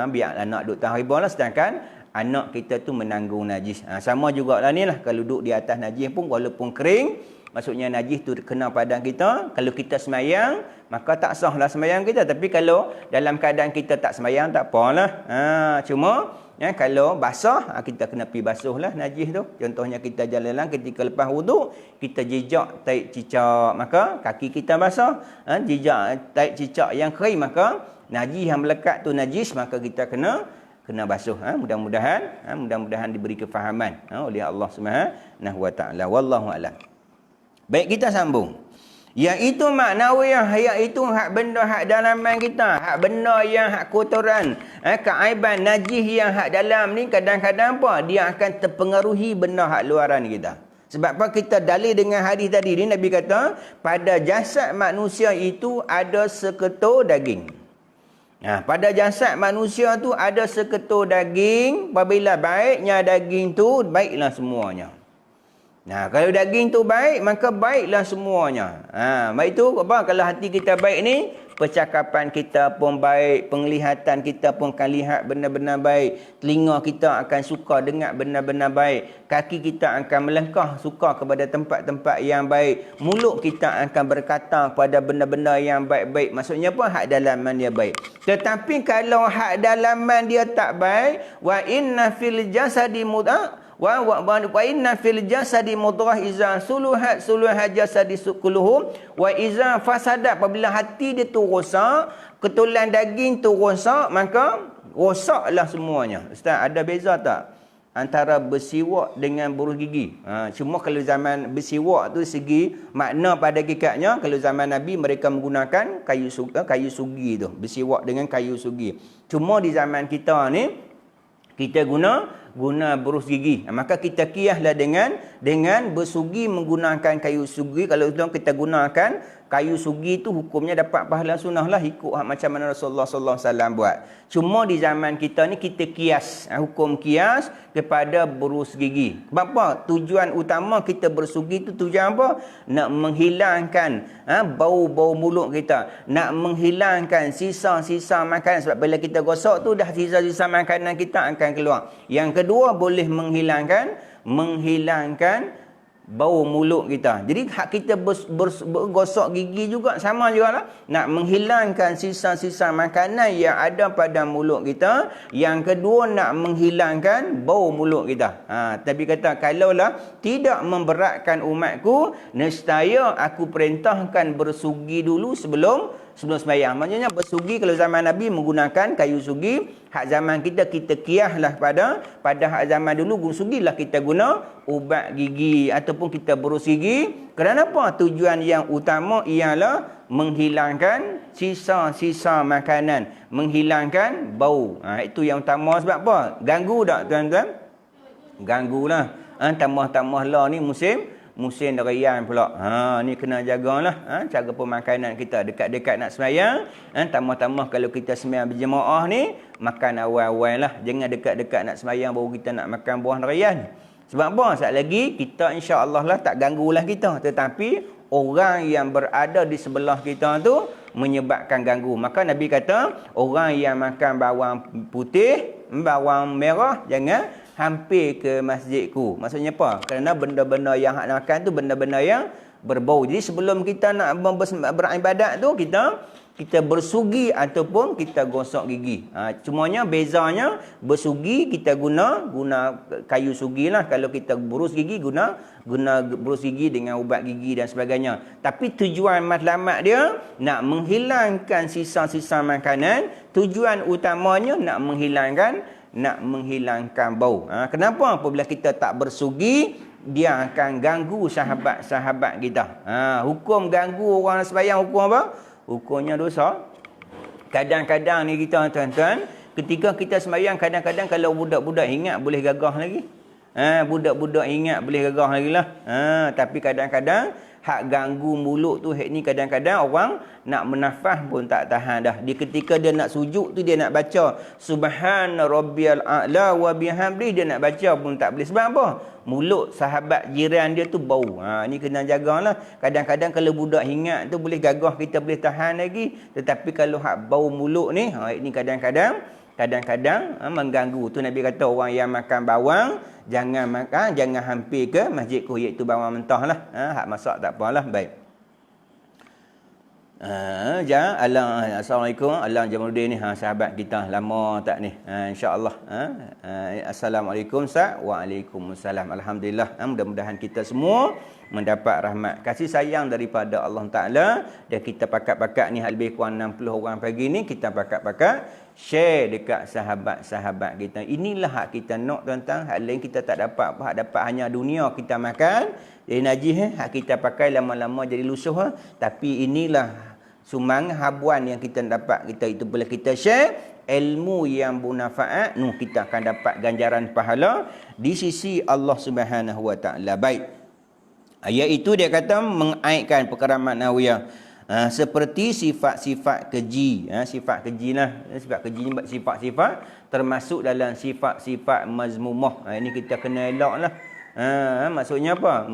Biar anak duduk atas ribang lah, sedangkan anak kita tu menanggung najis. Sama jugalah ni lah, kalau duduk di atas najis pun walaupun kering, maksudnya najis tu kena badan kita. Kalau kita semayang, maka tak sahlah semayang kita. Tapi kalau dalam keadaan kita tak semayang, tak apalah. Cuma kalau basah, kita kena pergi basuhlah najis tu. Contohnya kita jalan ketika lepas wuduk, kita jejak taik cicak, maka kaki kita basah. Jejak taik cicak yang kering, maka najis yang melekat tu najis, maka kita kena basuh. Mudah-mudahan diberi kefahaman oleh Allah Subhanahu wa taala. Wallahu a'lam. Baik, kita sambung. Iaitu maknawiyah, iaitu hak benda hak dalaman kita, hak benda yang hak kotoran, keaiban najis yang hak dalam ni kadang-kadang apa? Dia akan terpengaruhi benda hak luaran kita. Sebab apa? Kita dalil dengan hadis tadi ni, Nabi kata pada jasad manusia itu ada seketul daging. Pada jasad manusia tu ada seketul daging. Apabila baiknya daging tu, baiklah semuanya. Kalau daging tu baik, maka baiklah semuanya. Baik tu apa? Kalau hati kita baik ni, percakapan kita pun baik, penglihatan kita pun akan lihat benda-benda baik, telinga kita akan suka dengar benda-benda baik, kaki kita akan melangkah suka kepada tempat-tempat yang baik, mulut kita akan berkata kepada benda-benda yang baik-baik. Maksudnya apa? Hak dalaman dia baik. Tetapi kalau hak dalaman dia tak baik, wa inna fil jasadi mudghah wa inna fil jasadi mudghah iza suluhat jasadi kulluhu wa iza fasadat, apabila hati dia tu rosak, ketulan daging tu rosak, maka rosaklah semuanya. Ustaz, ada beza tak antara bersiwak dengan buruh gigi? Cuma kalau zaman bersiwak tu segi makna pada hakikatnya, kalau zaman Nabi mereka menggunakan kayu sugi tu, bersiwak dengan kayu sugi. Cuma di zaman kita ni kita guna berus gigi. Maka kita kiaslah dengan bersugi menggunakan kayu sugi. Kalau kita gunakan kayu sugi tu, hukumnya dapat pahala sunnah lah, ikut macam mana Rasulullah sallallahu alaihi wasallam buat. Cuma di zaman kita ni kita kias, hukum kias kepada berus gigi. Sebab apa? Tujuan utama kita bersugi tu tujuan apa? Nak menghilangkan bau-bau mulut kita, nak menghilangkan sisa-sisa makanan. Sebab bila kita gosok tu dah sisa-sisa makanan kita akan keluar. Yang kedua, boleh menghilangkan bau mulut kita. Jadi hak kita bergosok gigi juga sama juga lah. Nak menghilangkan sisa-sisa makanan yang ada pada mulut kita. Yang kedua, nak menghilangkan bau mulut kita. Tapi kata, kalaulah tidak memberatkan umatku, nescaya aku perintahkan bersugi dulu sebelum sembahyang. Maksudnya bersugi kalau zaman Nabi menggunakan kayu sugi, hak zaman kita kiaslah pada hak zaman dulu sugilah kita guna ubat gigi ataupun kita berus gigi. Kerana apa? Tujuan yang utama ialah menghilangkan sisa-sisa makanan, menghilangkan bau. Itu yang utama. Sebab apa? Ganggu tak tuan-tuan? Ganggulah. Tambah-tambah lah ni musim darian pula. Ni kena jagalah cara pemakanan kita dekat-dekat nak sembahyang. Tambah-tambah kalau kita sembahyang berjemaah ni, makan awal-awal lah. Jangan dekat-dekat nak sembahyang baru kita nak makan buah darian. Sebab apa? Saat lagi kita insya-Allah lah tak ganggulah kita. Tetapi orang yang berada di sebelah kita tu menyebabkan ganggu. Maka Nabi kata, orang yang makan bawang putih, bawang merah, jangan hampir ke masjidku. Maksudnya apa? Kerana benda-benda yang hak nak makan tu benda-benda yang berbau. Jadi sebelum kita nak beribadat tu, kita bersugi ataupun kita gosok gigi. Cumanya bezanya bersugi kita guna kayu sugi lah. Kalau kita berus gigi guna berus gigi dengan ubat gigi dan sebagainya. Tapi tujuan matlamat dia nak menghilangkan sisa-sisa makanan. Tujuan utamanya nak menghilangkan bau. Kenapa? Apabila kita tak bersugi, dia akan ganggu sahabat-sahabat kita. Hukum ganggu orang sembahyang hukum apa? Hukumnya dosa. Kadang-kadang ni kita tuan-tuan, ketika kita sembahyang, kadang-kadang kalau budak-budak ingat boleh gagah lagi. Budak-budak ingat boleh gagah lagi lah. Tapi kadang-kadang hak ganggu mulut tu, hak ni kadang-kadang orang nak menafas pun tak tahan dah. Ketika dia nak sujud tu, dia nak baca Subhana Rabbiyal A'la wa bihamdi, dia nak baca pun tak boleh. Sebab apa? Mulut sahabat jiran dia tu bau. Ni kena jagalah. Kadang-kadang kalau budak ingat tu boleh gagah, kita boleh tahan lagi. Tetapi kalau hak bau mulut ni, ini kadang-kadang mengganggu. Tu Nabi kata orang yang makan bawang jangan hampir ke masjidku, iaitu bawang mentah lah. Hak masak tak apalah. Baik. Assalamualaikum. Allah Jamaluddin ni sahabat kita lama tak ni. InsyaAllah. Assalamualaikum Ustaz. Waalaikumsalam. Alhamdulillah. Mudah-mudahan kita semua mendapat rahmat kasih sayang daripada Allah Ta'ala. Dan kita pakat-pakat ni lebih kurang 60 orang pagi ni, kita pakat-pakat share dekat sahabat-sahabat kita. Inilah hak kita nak tuan-tuan. Hak lain kita tak dapat apa. Hak dapat hanya dunia kita makan. Jadi najis hak kita pakai lama-lama jadi lusuh. Tapi inilah sumbangan habuan yang kita dapat. Itu boleh kita share ilmu yang bermanfaat. Kita akan dapat ganjaran pahala di sisi Allah Subhanahu Wa Taala. Baik. Ayat itu dia kata mengaitkan perkara maknawiyah. Seperti sifat-sifat keji. Sifat keji lah. Sifat keji ni sifat-sifat termasuk dalam sifat-sifat mazmumah. Ini kita kena elok lah. Maksudnya apa?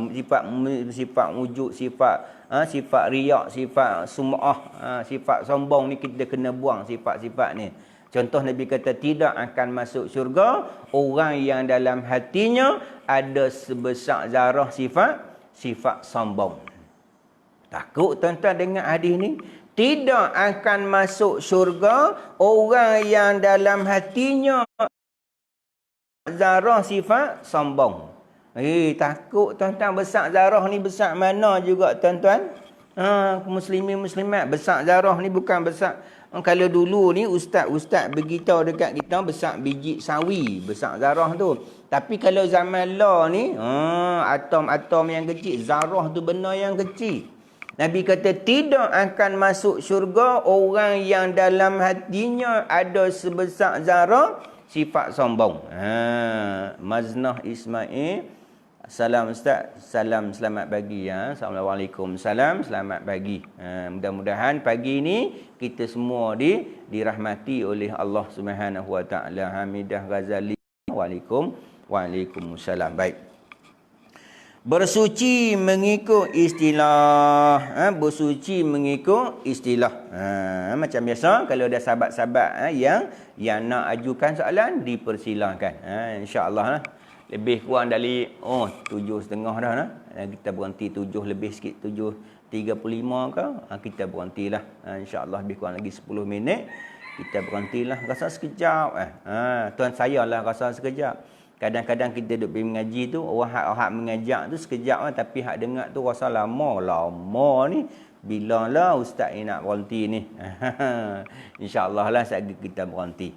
Sifat wujud, sifat riak, sifat sum'ah, sifat sombong ni kita kena buang sifat-sifat ni. Contoh Nabi kata tidak akan masuk syurga orang yang dalam hatinya ada sebesar zarah sifat sombong. Takut tuan-tuan dengar hadis ni? Tidak akan masuk syurga orang yang dalam hatinya zarah sifat sombong. Takut tuan-tuan, besar zarah ni besar mana juga tuan-tuan? Muslimin muslimat, besar zarah ni bukan besar. Kalau dulu ni ustaz beritahu dekat kita besar biji sawi, besar zarah tu. Tapi kalau zaman lah ni, atom-atom yang kecil, zarah tu benda yang kecil. Nabi kata tidak akan masuk syurga orang yang dalam hatinya ada sebesar zarah sifat sombong. Maznah Ismail. Salam Ustaz, salam selamat pagi ya. Assalamualaikum, salam selamat pagi. Mudah-mudahan pagi ini kita semua dirahmati oleh Allah Subhanahu Wa Taala. Hamidah Ghazali. Waalaikumsalam. Baik. Bersuci mengikut istilah. Bersuci mengikut istilah. Macam biasa kalau ada sahabat-sahabat yang nak ajukan soalan, dipersilakan. InsyaAllah lah. Lebih kurang dari 7.30 dah lah. Kita berhenti 7 lebih sikit, 7.35 ke. Kita berhentilah. InsyaAllah lebih kurang lagi 10 minit. Kita berhentilah. Rasa sekejap. Tuan saya lah rasa sekejap. Kadang-kadang kita duduk pergi mengaji tu, orang hak mengajak tu sekejap lah. Tapi hak dengar tu rasa lama ni. Bila lah ustaz ni nak berhenti ni. InsyaAllah lah saat kita berhenti.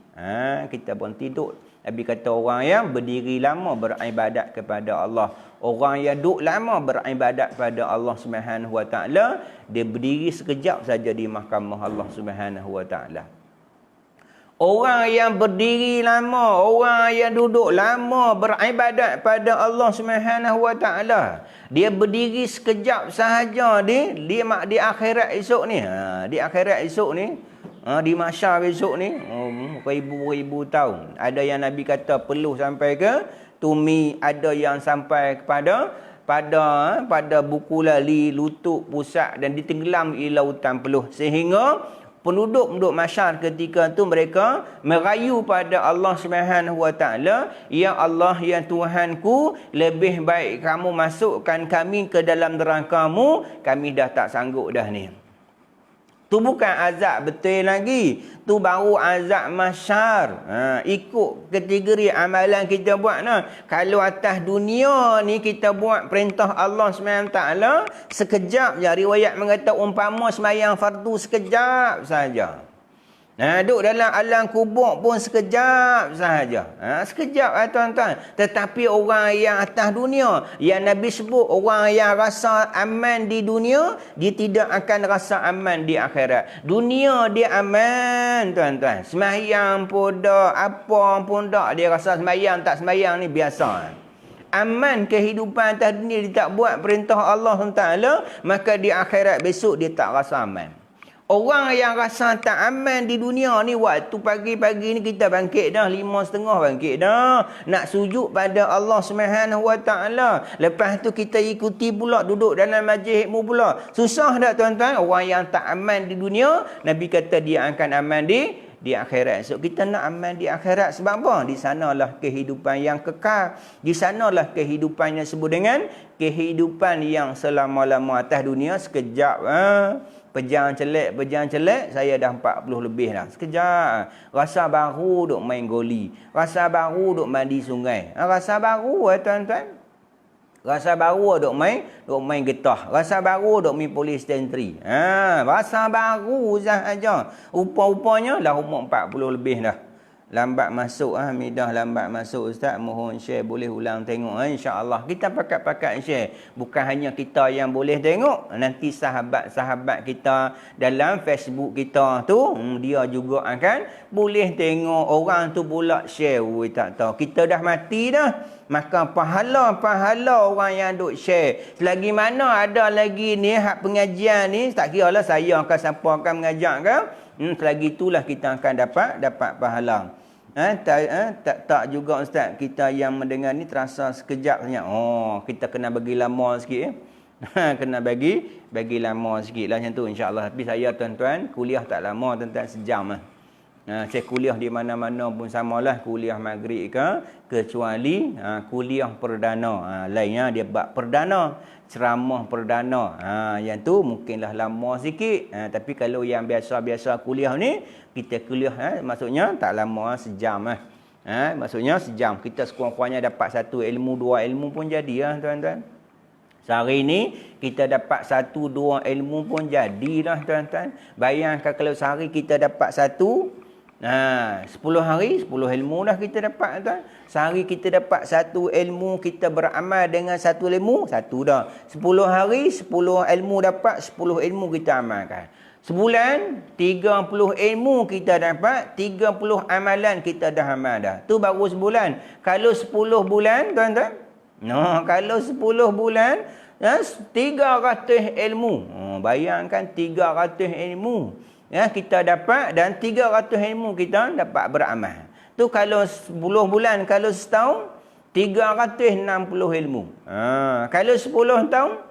Kita berhenti duduk. Nabi kata orang yang berdiri lama beribadat kepada Allah, orang yang duduk lama beribadat kepada Allah Subhanahu Wa Taala, dia berdiri sekejap saja di mahkamah Allah Subhanahu Wa Taala. Orang yang berdiri lama, orang yang duduk lama beribadat pada Allah Subhanahu Wa Taala, dia berdiri sekejap sahaja di akhirat esok ni. Di akhirat esok ni, di mahsyar esok ni, ribu-ribu tahun. Ada yang Nabi kata perlu sampai ke tumi, ada yang sampai pada buku lali, lutut, pusat dan ditenggelam di lautan peluh. Sehingga penduduk masyar ketika tu mereka merayu pada Allah Subhanahu Wa Taala, ya Allah, ya Tuhanku, lebih baik kamu masukkan kami ke dalam neraka-Mu, kami dah tak sanggup dah ni. Tu bukan azab betul lagi. Tu baru azab mahsyar. Ikut kategori amalan kita buat. Kalau atas dunia ni kita buat perintah Allah SWT, sekejap je. Riwayat mengata umpama sembahyang fardu sekejap saja. Duduk dalam alam kubur pun sekejap sahaja. Sekejap tuan-tuan. Tetapi orang yang atas dunia, yang Nabi sebut, orang yang rasa aman di dunia, dia tidak akan rasa aman di akhirat. Dunia dia aman tuan-tuan. Sembahyang pun tak, apa pun tak. Dia rasa sembahyang tak sembahyang ni biasa. Aman kehidupan atas dunia, dia tak buat perintah Allah SWT, maka di akhirat besok dia tak rasa aman. Orang yang rasa tak aman di dunia ni, waktu pagi-pagi ni kita bangkit dah, 5:30 bangkit dah. Nak sujud pada Allah SWT. Lepas tu kita ikuti pula, duduk dalam majlis ilmu pula. Susah tak tuan-tuan? Orang yang tak aman di dunia, Nabi kata dia akan aman di akhirat. So kita nak aman di akhirat sebab apa? Di sanalah kehidupan yang kekal. Di sanalah kehidupan yang sebut dengan kehidupan yang selama-lama. Atas dunia sekejap. Pejang celek, saya dah 40 lebih dah. Sekejap. Rasa baru duk main goli. Rasa baru duk mandi sungai. Rasa baru tuan-tuan. Rasa baru duk main getah. Rasa baru duk main polis tentri. Rasa baru sahaja. Rupa-rupanya dah umur 40 lebih dah. Lambat masuk Hamidah, lambat masuk Ustaz. Mohon share, boleh ulang tengok insya-Allah. Kita pakat-pakat share. Bukan hanya kita yang boleh tengok, nanti sahabat-sahabat kita dalam Facebook kita tu, dia juga akan boleh tengok. Orang tu pula share. Tak tahu. Kita dah mati dah. Maka pahala orang yang duk share. Selagi mana ada lagi ni hak pengajian ni, tak kiralah saya akan siapa akan mengajak ke, selagi itulah kita akan dapat pahala. Tak juga Ustaz, kita yang mendengar ni terasa sekejap saja. Kita kena bagi lama sikit. Kena bagi lama sikit lah macam tu insya-Allah. Tapi saya tuan-tuan kuliah tak lama tuan-tuan, sejam lah. Saya kuliah di mana-mana pun samalah, kuliah maghrib kecuali kuliah perdana. Lainnya dia bab perdana, ceramah perdana. Yang tu mungkinlah lama sikit. Tapi kalau yang biasa-biasa kuliah ni, kita kuliah maksudnya tak lama, sejam lah. Maksudnya sejam. Kita sekurang-kurangnya dapat satu ilmu, dua ilmu pun jadi tuan-tuan. Sehari ni kita dapat 1-2 ilmu pun jadilah tuan-tuan. Bayangkan kalau sehari kita dapat 10 hari 10 ilmu dah kita dapat tuan. Sehari kita dapat 1 ilmu, kita beramal dengan 1 ilmu, 1 dah. 10 hari 10 ilmu dapat, 10 ilmu kita amalkan. Sebulan 30 ilmu kita dapat, 30 amalan kita dah amal dah. Tu baru sebulan. Kalau 10 bulan tuan-tuan, kalau 10 bulan 300 ilmu. Bayangkan 300 ilmu kita dapat, dan 300 ilmu kita dapat beramal. Tu kalau 10 bulan, kalau setahun 360 ilmu. Kalau 10 tahun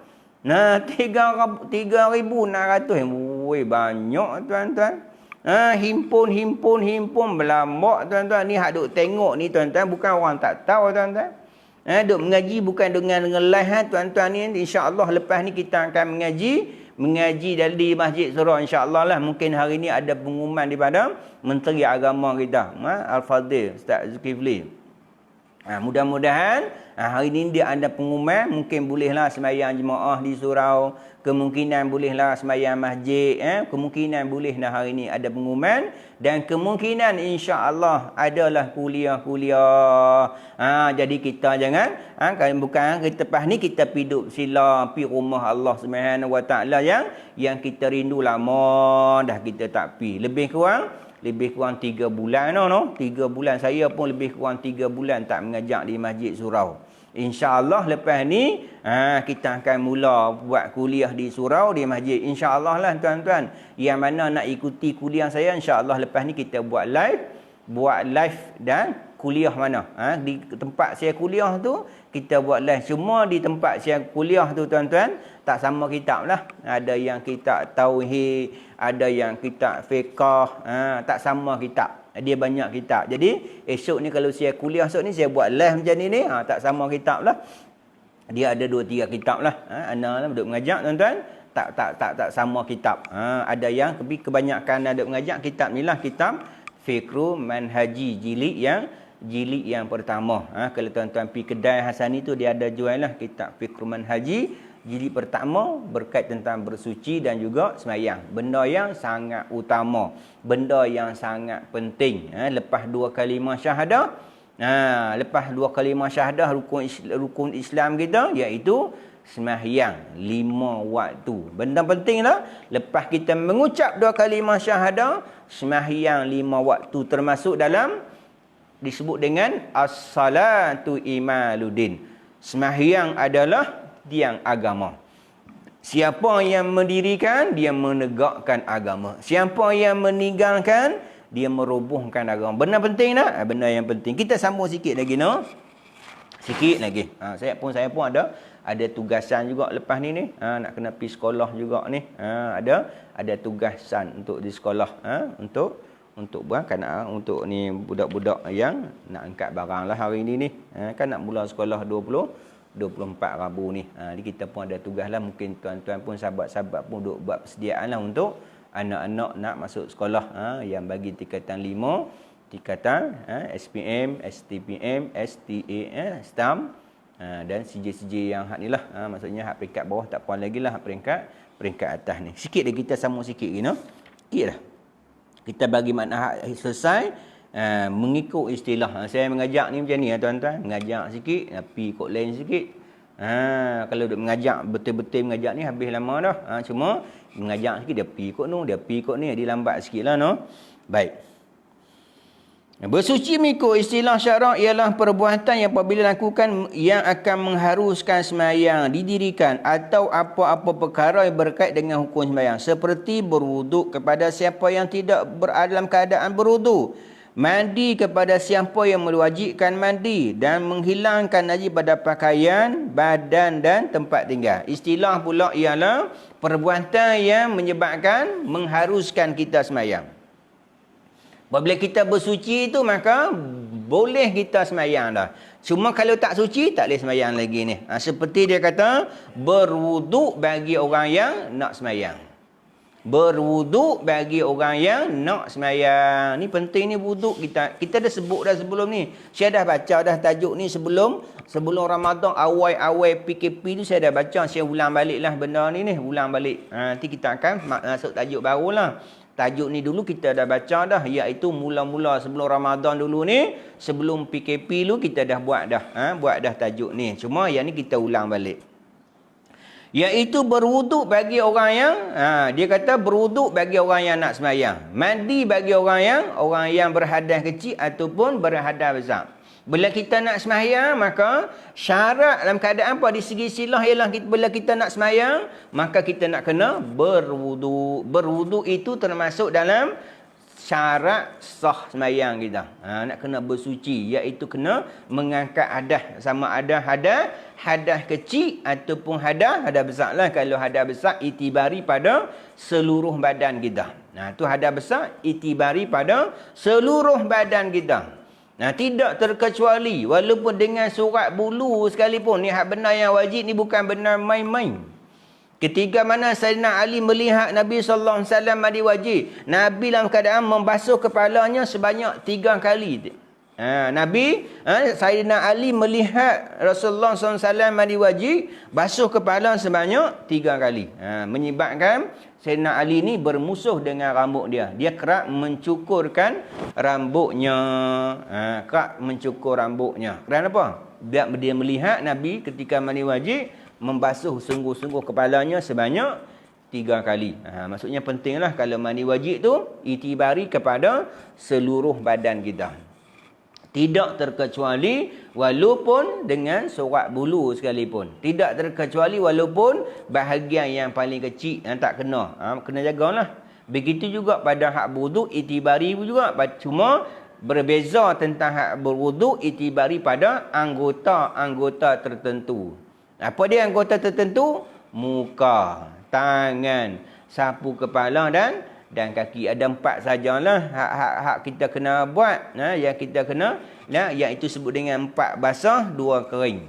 3,600 ilmu. Banyak tuan-tuan. Himpun berlambak tuan-tuan. Ni hak duk tengok ni tuan-tuan, bukan orang tak tahu tuan-tuan. Duk mengaji bukan dengan live tuan-tuan ni. Insya-Allah lepas ni kita akan mengaji di Masjid Surau insya-Allah lah. Mungkin hari ni ada pengumuman daripada Menteri Agama kita, Al-Fadhil Ustaz Zulkifli. Mudah-mudahan hari ni dia ada pengumuman, mungkin bolehlah sembahyang jemaah di surau, kemungkinan bolehlah sembahyang masjid, kemungkinan bolehlah hari ni ada pengumuman, dan kemungkinan insya-Allah adalah kuliah-kuliah. Jadi kita jangan bukan kita lepas ni kita pi duduk sila pi rumah Allah Subhanahu Wa Taala yang kita rindu lama dah kita tak pi. Lebih kurang 3 bulan 3 bulan. Saya pun lebih kurang 3 bulan tak mengajak di Masjid Surau. InsyaAllah lepas ni kita akan mula buat kuliah di surau, di masjid. InsyaAllah lah tuan-tuan. Yang mana nak ikuti kuliah saya, insyaAllah lepas ni kita buat live dan kuliah mana. Di tempat saya kuliah tu kita buat live. Cuma di tempat saya kuliah tu tuan-tuan, tak sama kitab lah. Ada yang kitab tauhid, ada yang kitab fiqh, tak sama kitab. Dia banyak kitab. Jadi esok ni kalau saya kuliah esok ni saya buat live macam ni, tak sama kitab lah. Dia ada 2-3 kitab lah. Ana lah duduk mengajak tuan-tuan, tak sama kitab. Ada yang kebanyakan ada mengajak kitab ni lah, kitab Fiqhu Manhaji jilid yang pertama. Kalau tuan-tuan pergi kedai Hasani tu dia ada jual lah kitab Fiqhu Manhaji jilid pertama, berkait tentang bersuci dan juga semayang. Benda yang sangat utama, benda yang sangat penting. Lepas 2 kalimah syahadah, lepas 2 kalimah syahadah, rukun Islam kita iaitu sembahyang 5 waktu. Benda penting lah. Lepas kita mengucap 2 kalimah syahadah, sembahyang 5 waktu termasuk dalam disebut dengan as-salatu imaluddin. Sembahyang adalah tiang agama. Siapa yang mendirikan, dia menegakkan agama. Siapa yang meninggalkan, dia merobohkan agama. Benda penting tak? Benda yang penting. Kita sambung sikit lagi, no? Sikit lagi. Saya pun ada tugasan juga lepas ni. Nak kena pergi sekolah juga ni. Ada tugasan untuk di sekolah. Untuk bukan untuk ni budak-budak yang nak angkat barang lah hari ni. Kan nak mula sekolah 24 Rabu ni. Jadi kita pun ada tugas lah. Mungkin tuan-tuan pun, sahabat-sahabat pun duk buat persediaan lah untuk anak-anak nak masuk sekolah. Yang bagi tingkatan 5, tingkatan SPM, STPM, STA, STAM dan CJ yang hak ni lah. Maksudnya hak peringkat bawah tak puan lagi lah, hak peringkat atas ni. Sikit lagi kita sambung sikit lagi, no? Sikit lah. Kita bagi makna hak selesai. Mengikut istilah. Saya mengajak ni macam ni tuan-tuan. Mengajak sikit, pergi ikut lain sikit. Kalau duk mengajak, betul-betul mengajak ni habis lama dah. Cuma mengajak sikit, dia pergi ikut ni, dia pergi ikut ni. Dia lambat sikit lah, no? Baik. Bersuci mengikut istilah syarak ialah perbuatan yang apabila dilakukan yang akan mengharuskan sembahyang didirikan atau apa-apa perkara yang berkait dengan hukum sembahyang. Seperti berwuduk kepada siapa yang tidak berada dalam keadaan berwuduk. Mandi kepada siapa yang mewajibkan mandi dan menghilangkan najis pada pakaian, badan dan tempat tinggal. Istilah pula ialah perbuatan yang menyebabkan mengharuskan kita sembahyang. Apabila kita bersuci itu maka boleh kita sembahyang dah. Cuma kalau tak suci tak boleh sembahyang lagi ni. Seperti dia kata berwuduk bagi orang yang nak sembahyang. Berwuduk bagi orang yang nak sembahyang. Ni penting ni wuduk kita. Kita dah sebut dah sebelum ni. Saya dah baca dah tajuk ni sebelum Ramadan, awal-awal PKP tu saya dah baca. Saya ulang balik lah benda ni ulang balik. Nanti kita akan masuk tajuk baru lah. Tajuk ni dulu kita dah baca dah, iaitu mula-mula sebelum Ramadan dulu ni, sebelum PKP dulu kita dah buat dah tajuk ni. Cuma yang ni kita ulang balik. Iaitu berwuduk bagi orang yang dia kata berwuduk bagi orang yang nak sembahyang. Mandi bagi orang yang berhadas kecil ataupun berhadas besar. Bila kita nak sembahyang, maka syarat dalam keadaan apa di segi istilah ialah bila kita nak sembahyang, maka kita nak kena berwuduk. Berwuduk itu termasuk dalam syarat sah sembahyang kita. Nak kena bersuci, iaitu kena mengangkat hadas, sama ada hadas kecil ataupun hadas besar lah. Kalau hadas besar itibari pada seluruh badan kita. Tu hadas besar itibari pada seluruh badan kita. Tidak terkecuali walaupun dengan surat bulu sekalipun. Ni hak benar yang wajib ni, bukan benar main-main. Ketika mana Sayyidina Ali melihat Nabi SAW mandi wajib, Nabi dalam keadaan membasuh kepalanya sebanyak 3 kali. Sayyidina Ali melihat Rasulullah SAW mandi wajib, basuh kepala sebanyak 3 kali. Menyebabkan Sayyidina Ali ni bermusuh dengan rambut dia. Dia kerap mencukurkan rambutnya. Kerana apa? Dia melihat Nabi ketika mandi wajib membasuh sungguh-sungguh kepalanya sebanyak 3 kali. Maksudnya pentinglah kalau mandi wajib tu itibari kepada seluruh badan kita. Tidak terkecuali walaupun dengan sorak bulu sekalipun. Tidak terkecuali walaupun bahagian yang paling kecil yang tak kena. Kena jagalah. Begitu juga pada hak berwuduk itibari juga. Cuma berbeza tentang hak berwuduk itibari pada anggota-anggota tertentu. Apa dia anggota tertentu? muka, tangan, sapu kepala dan kaki. Ada 4 sajalah hak kita kena buat. Yang kita kena, yang itu sebut dengan 4 basah, 2 kering.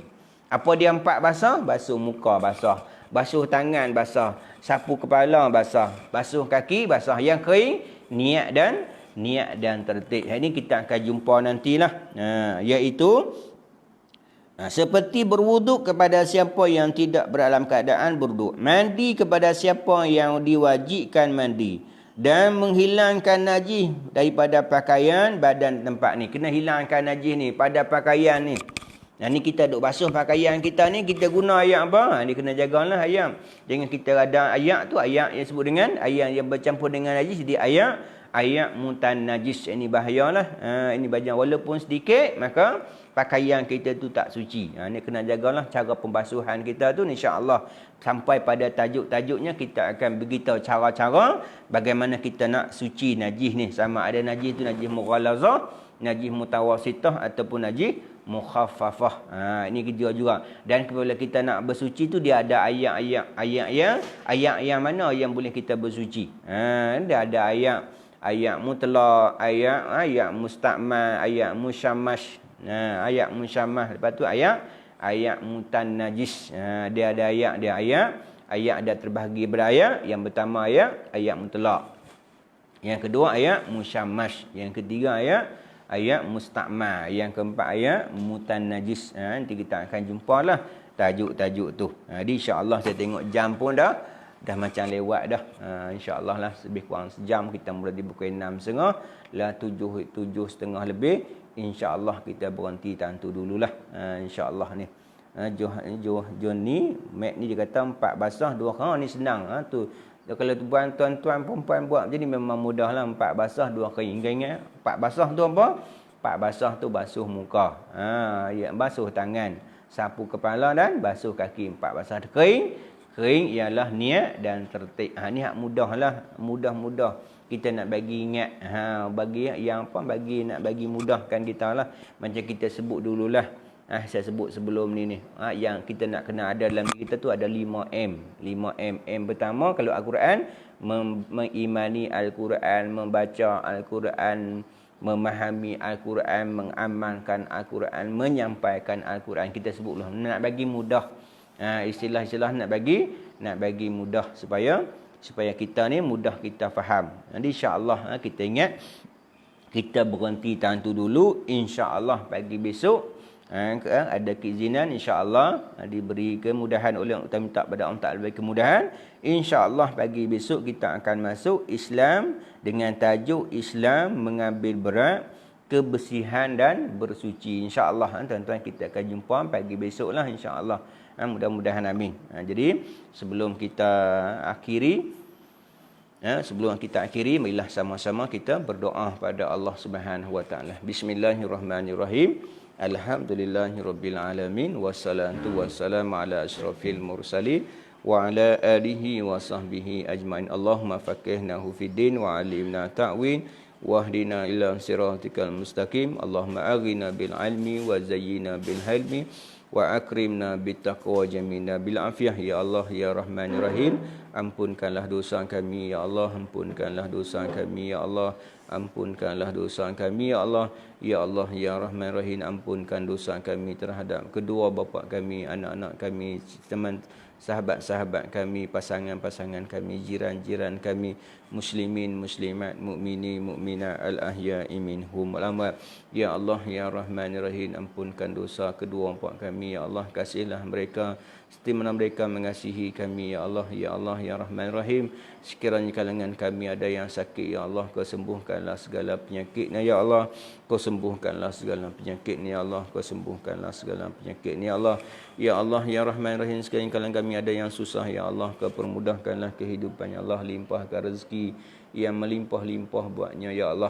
Apa dia 4 basah? Basuh muka basah, basuh tangan basah, sapu kepala basah, basuh kaki basah. Yang kering niat dan tertib. Ini kita akan jumpa nantilah. Iaitu seperti berwuduk kepada siapa yang tidak dalam keadaan berwuduk, mandi kepada siapa yang diwajibkan mandi, dan menghilangkan najis daripada pakaian, badan, tempat ni. Kena hilangkan najis ni pada pakaian ni. Ni kita duk basuh pakaian kita ni, kita guna ayak apa? Ni kena jagalah ayak. Jangan kita ada ayak tu, ayak yang sebut dengan ayak yang bercampur dengan najis, jadi ayak mutan najis. Ini bahayalah. Ini bagian walaupun sedikit, maka pakaian kita tu tak suci. Ni kena jagalah cara pembasuhan kita tu. InsyaAllah sampai pada tajuk-tajuknya kita akan beritahu cara-cara bagaimana kita nak suci najis ni. Sama ada najis tu najis mughalazah, najis mutawasitah ataupun najis mukhaffafah. Ini kita juga. Dan kalau kita nak bersuci tu dia ada ayat yang mana yang boleh kita bersuci. Dia ada ayat mutlak, ayat mustakmal, ayat musyammash. Ayat musyammash. Lepas tu ayat mutan najis. Dia ada ayat ada terbahagi berayat. Yang pertama ayat mutlak. Yang kedua ayat musyammash. Yang ketiga ayat mustakmal. Yang keempat ayat mutan najis. Nanti kita akan jumpalah tajuk-tajuk tu. Jadi insya-Allah saya tengok jam pun dah macam lewat dah. InsyaAllah lah lebih kurang sejam. Kita mula di pukul 6.30 lah 7.30 lebih. InsyaAllah kita berhenti tantu dululah. InsyaAllah ni. John ni, Mac ni dia kata 4 basah 2 kering. Ni senang. Tu kalau tuan-tuan perempuan buat macam ni memang mudah lah. 4 basah 2 kering. Ingat 4 basah tu apa? 4 basah tu basuh muka. Basuh tangan, sapu kepala dan basuh kaki. 4 basah kering. Kering ialah niat dan tertib. Ni hak mudah lah. Mudah-mudah kita nak bagi ingat. Bagi yang apa? Nak bagi mudahkan kita lah. Macam kita sebut dululah. Saya sebut sebelum ni. Yang kita nak kena ada dalam diri kita tu ada 5M. 5M. M pertama kalau Al-Quran, mengimani Al-Quran, membaca Al-Quran, memahami Al-Quran, mengamalkan Al-Quran, menyampaikan Al-Quran. Kita sebutlah. Nak bagi mudah. Istilah-istilah nak bagi mudah supaya kita ni mudah kita faham. Nanti insya-Allah kita ingat kita berhenti tantu dulu. Insya-Allah pagi besok ada keizinan, insya-Allah diberi kemudahan oleh Allah, kita minta pada Allah Taala beri kemudahan. Insya-Allah pagi besok kita akan masuk Islam dengan tajuk Islam mengambil berat, kebersihan dan bersuci. Insya-Allah tuan-tuan kita akan jumpa pagi besoklah insya-Allah. Mudah-mudahan amin. Jadi sebelum kita akhiri, marilah sama-sama kita berdoa pada Allah Subhanahu Wa Taala. Bismillahirrahmanirrahim. Alhamdulillahirabbil alamin wassalatu wassalamu ala asyrafil mursalin wa ala alihi wa sahbihi ajmain. Allahumma faqihnahu fid din wa 'allimna ta'wil wahdina ila siratikal mustaqim. Allahumma aghina bil ilmi wa zayyina bil hilmi wa akrimna bittaqwa jamina bil afiyah. Ya Allah ya Rahman Rahim, ampunkanlah dosa kami ya Allah, ampunkanlah dosa kami ya Allah, ampunkanlah dosa kami ya Allah. Ya Allah ya Rahman Rahim, ampunkan dosa kami terhadap kedua bapa kami, anak-anak kami, teman sahabat-sahabat kami, pasangan-pasangan kami, jiran-jiran kami, muslimin, muslimat, mukminin, mukminat, al-ahya'i minhum wal amwat. Ya Allah ya Rahman Rahim, ampunkan dosa kedua bapa kami ya Allah, kasihlah mereka seperti mana mereka mengasihi kami ya Allah. Ya Allah ya Rahman Rahim, sekiranya kalangan kami ada yang sakit ya Allah, Kau sembuhkanlah segala penyakitnya ya Allah, Kau sembuhkanlah segala penyakitnya ya Allah, Kau sembuhkanlah segala penyakitnya ya Allah. Ya Allah ya Rahman Rahim, sekiranya kalangan kami ada yang susah ya Allah, Kau permudahkanlah kehidupannya ya Allah, limpahkan rezeki yang melimpah-limpah buatnya ya Allah.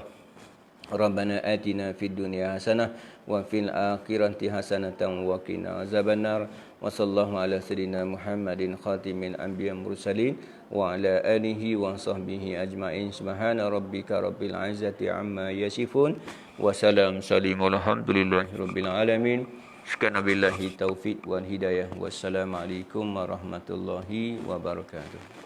Rabbana atina fid dunya hasanah wa fil akhirati hasanatan wa qina azabannar. Wa sallallahu ala sayyidina Muhammadin khatimil anbiya mursalin wa ala alihi wa sahbihi ajmain. Subhana rabbika rabbil izzati amma yasifun wa salam salimul hamdulillahi rabbil alamin. Sekian wabillahi taufiq wal hidayah. Wassalamualaikum warahmatullahi wabarakatuh.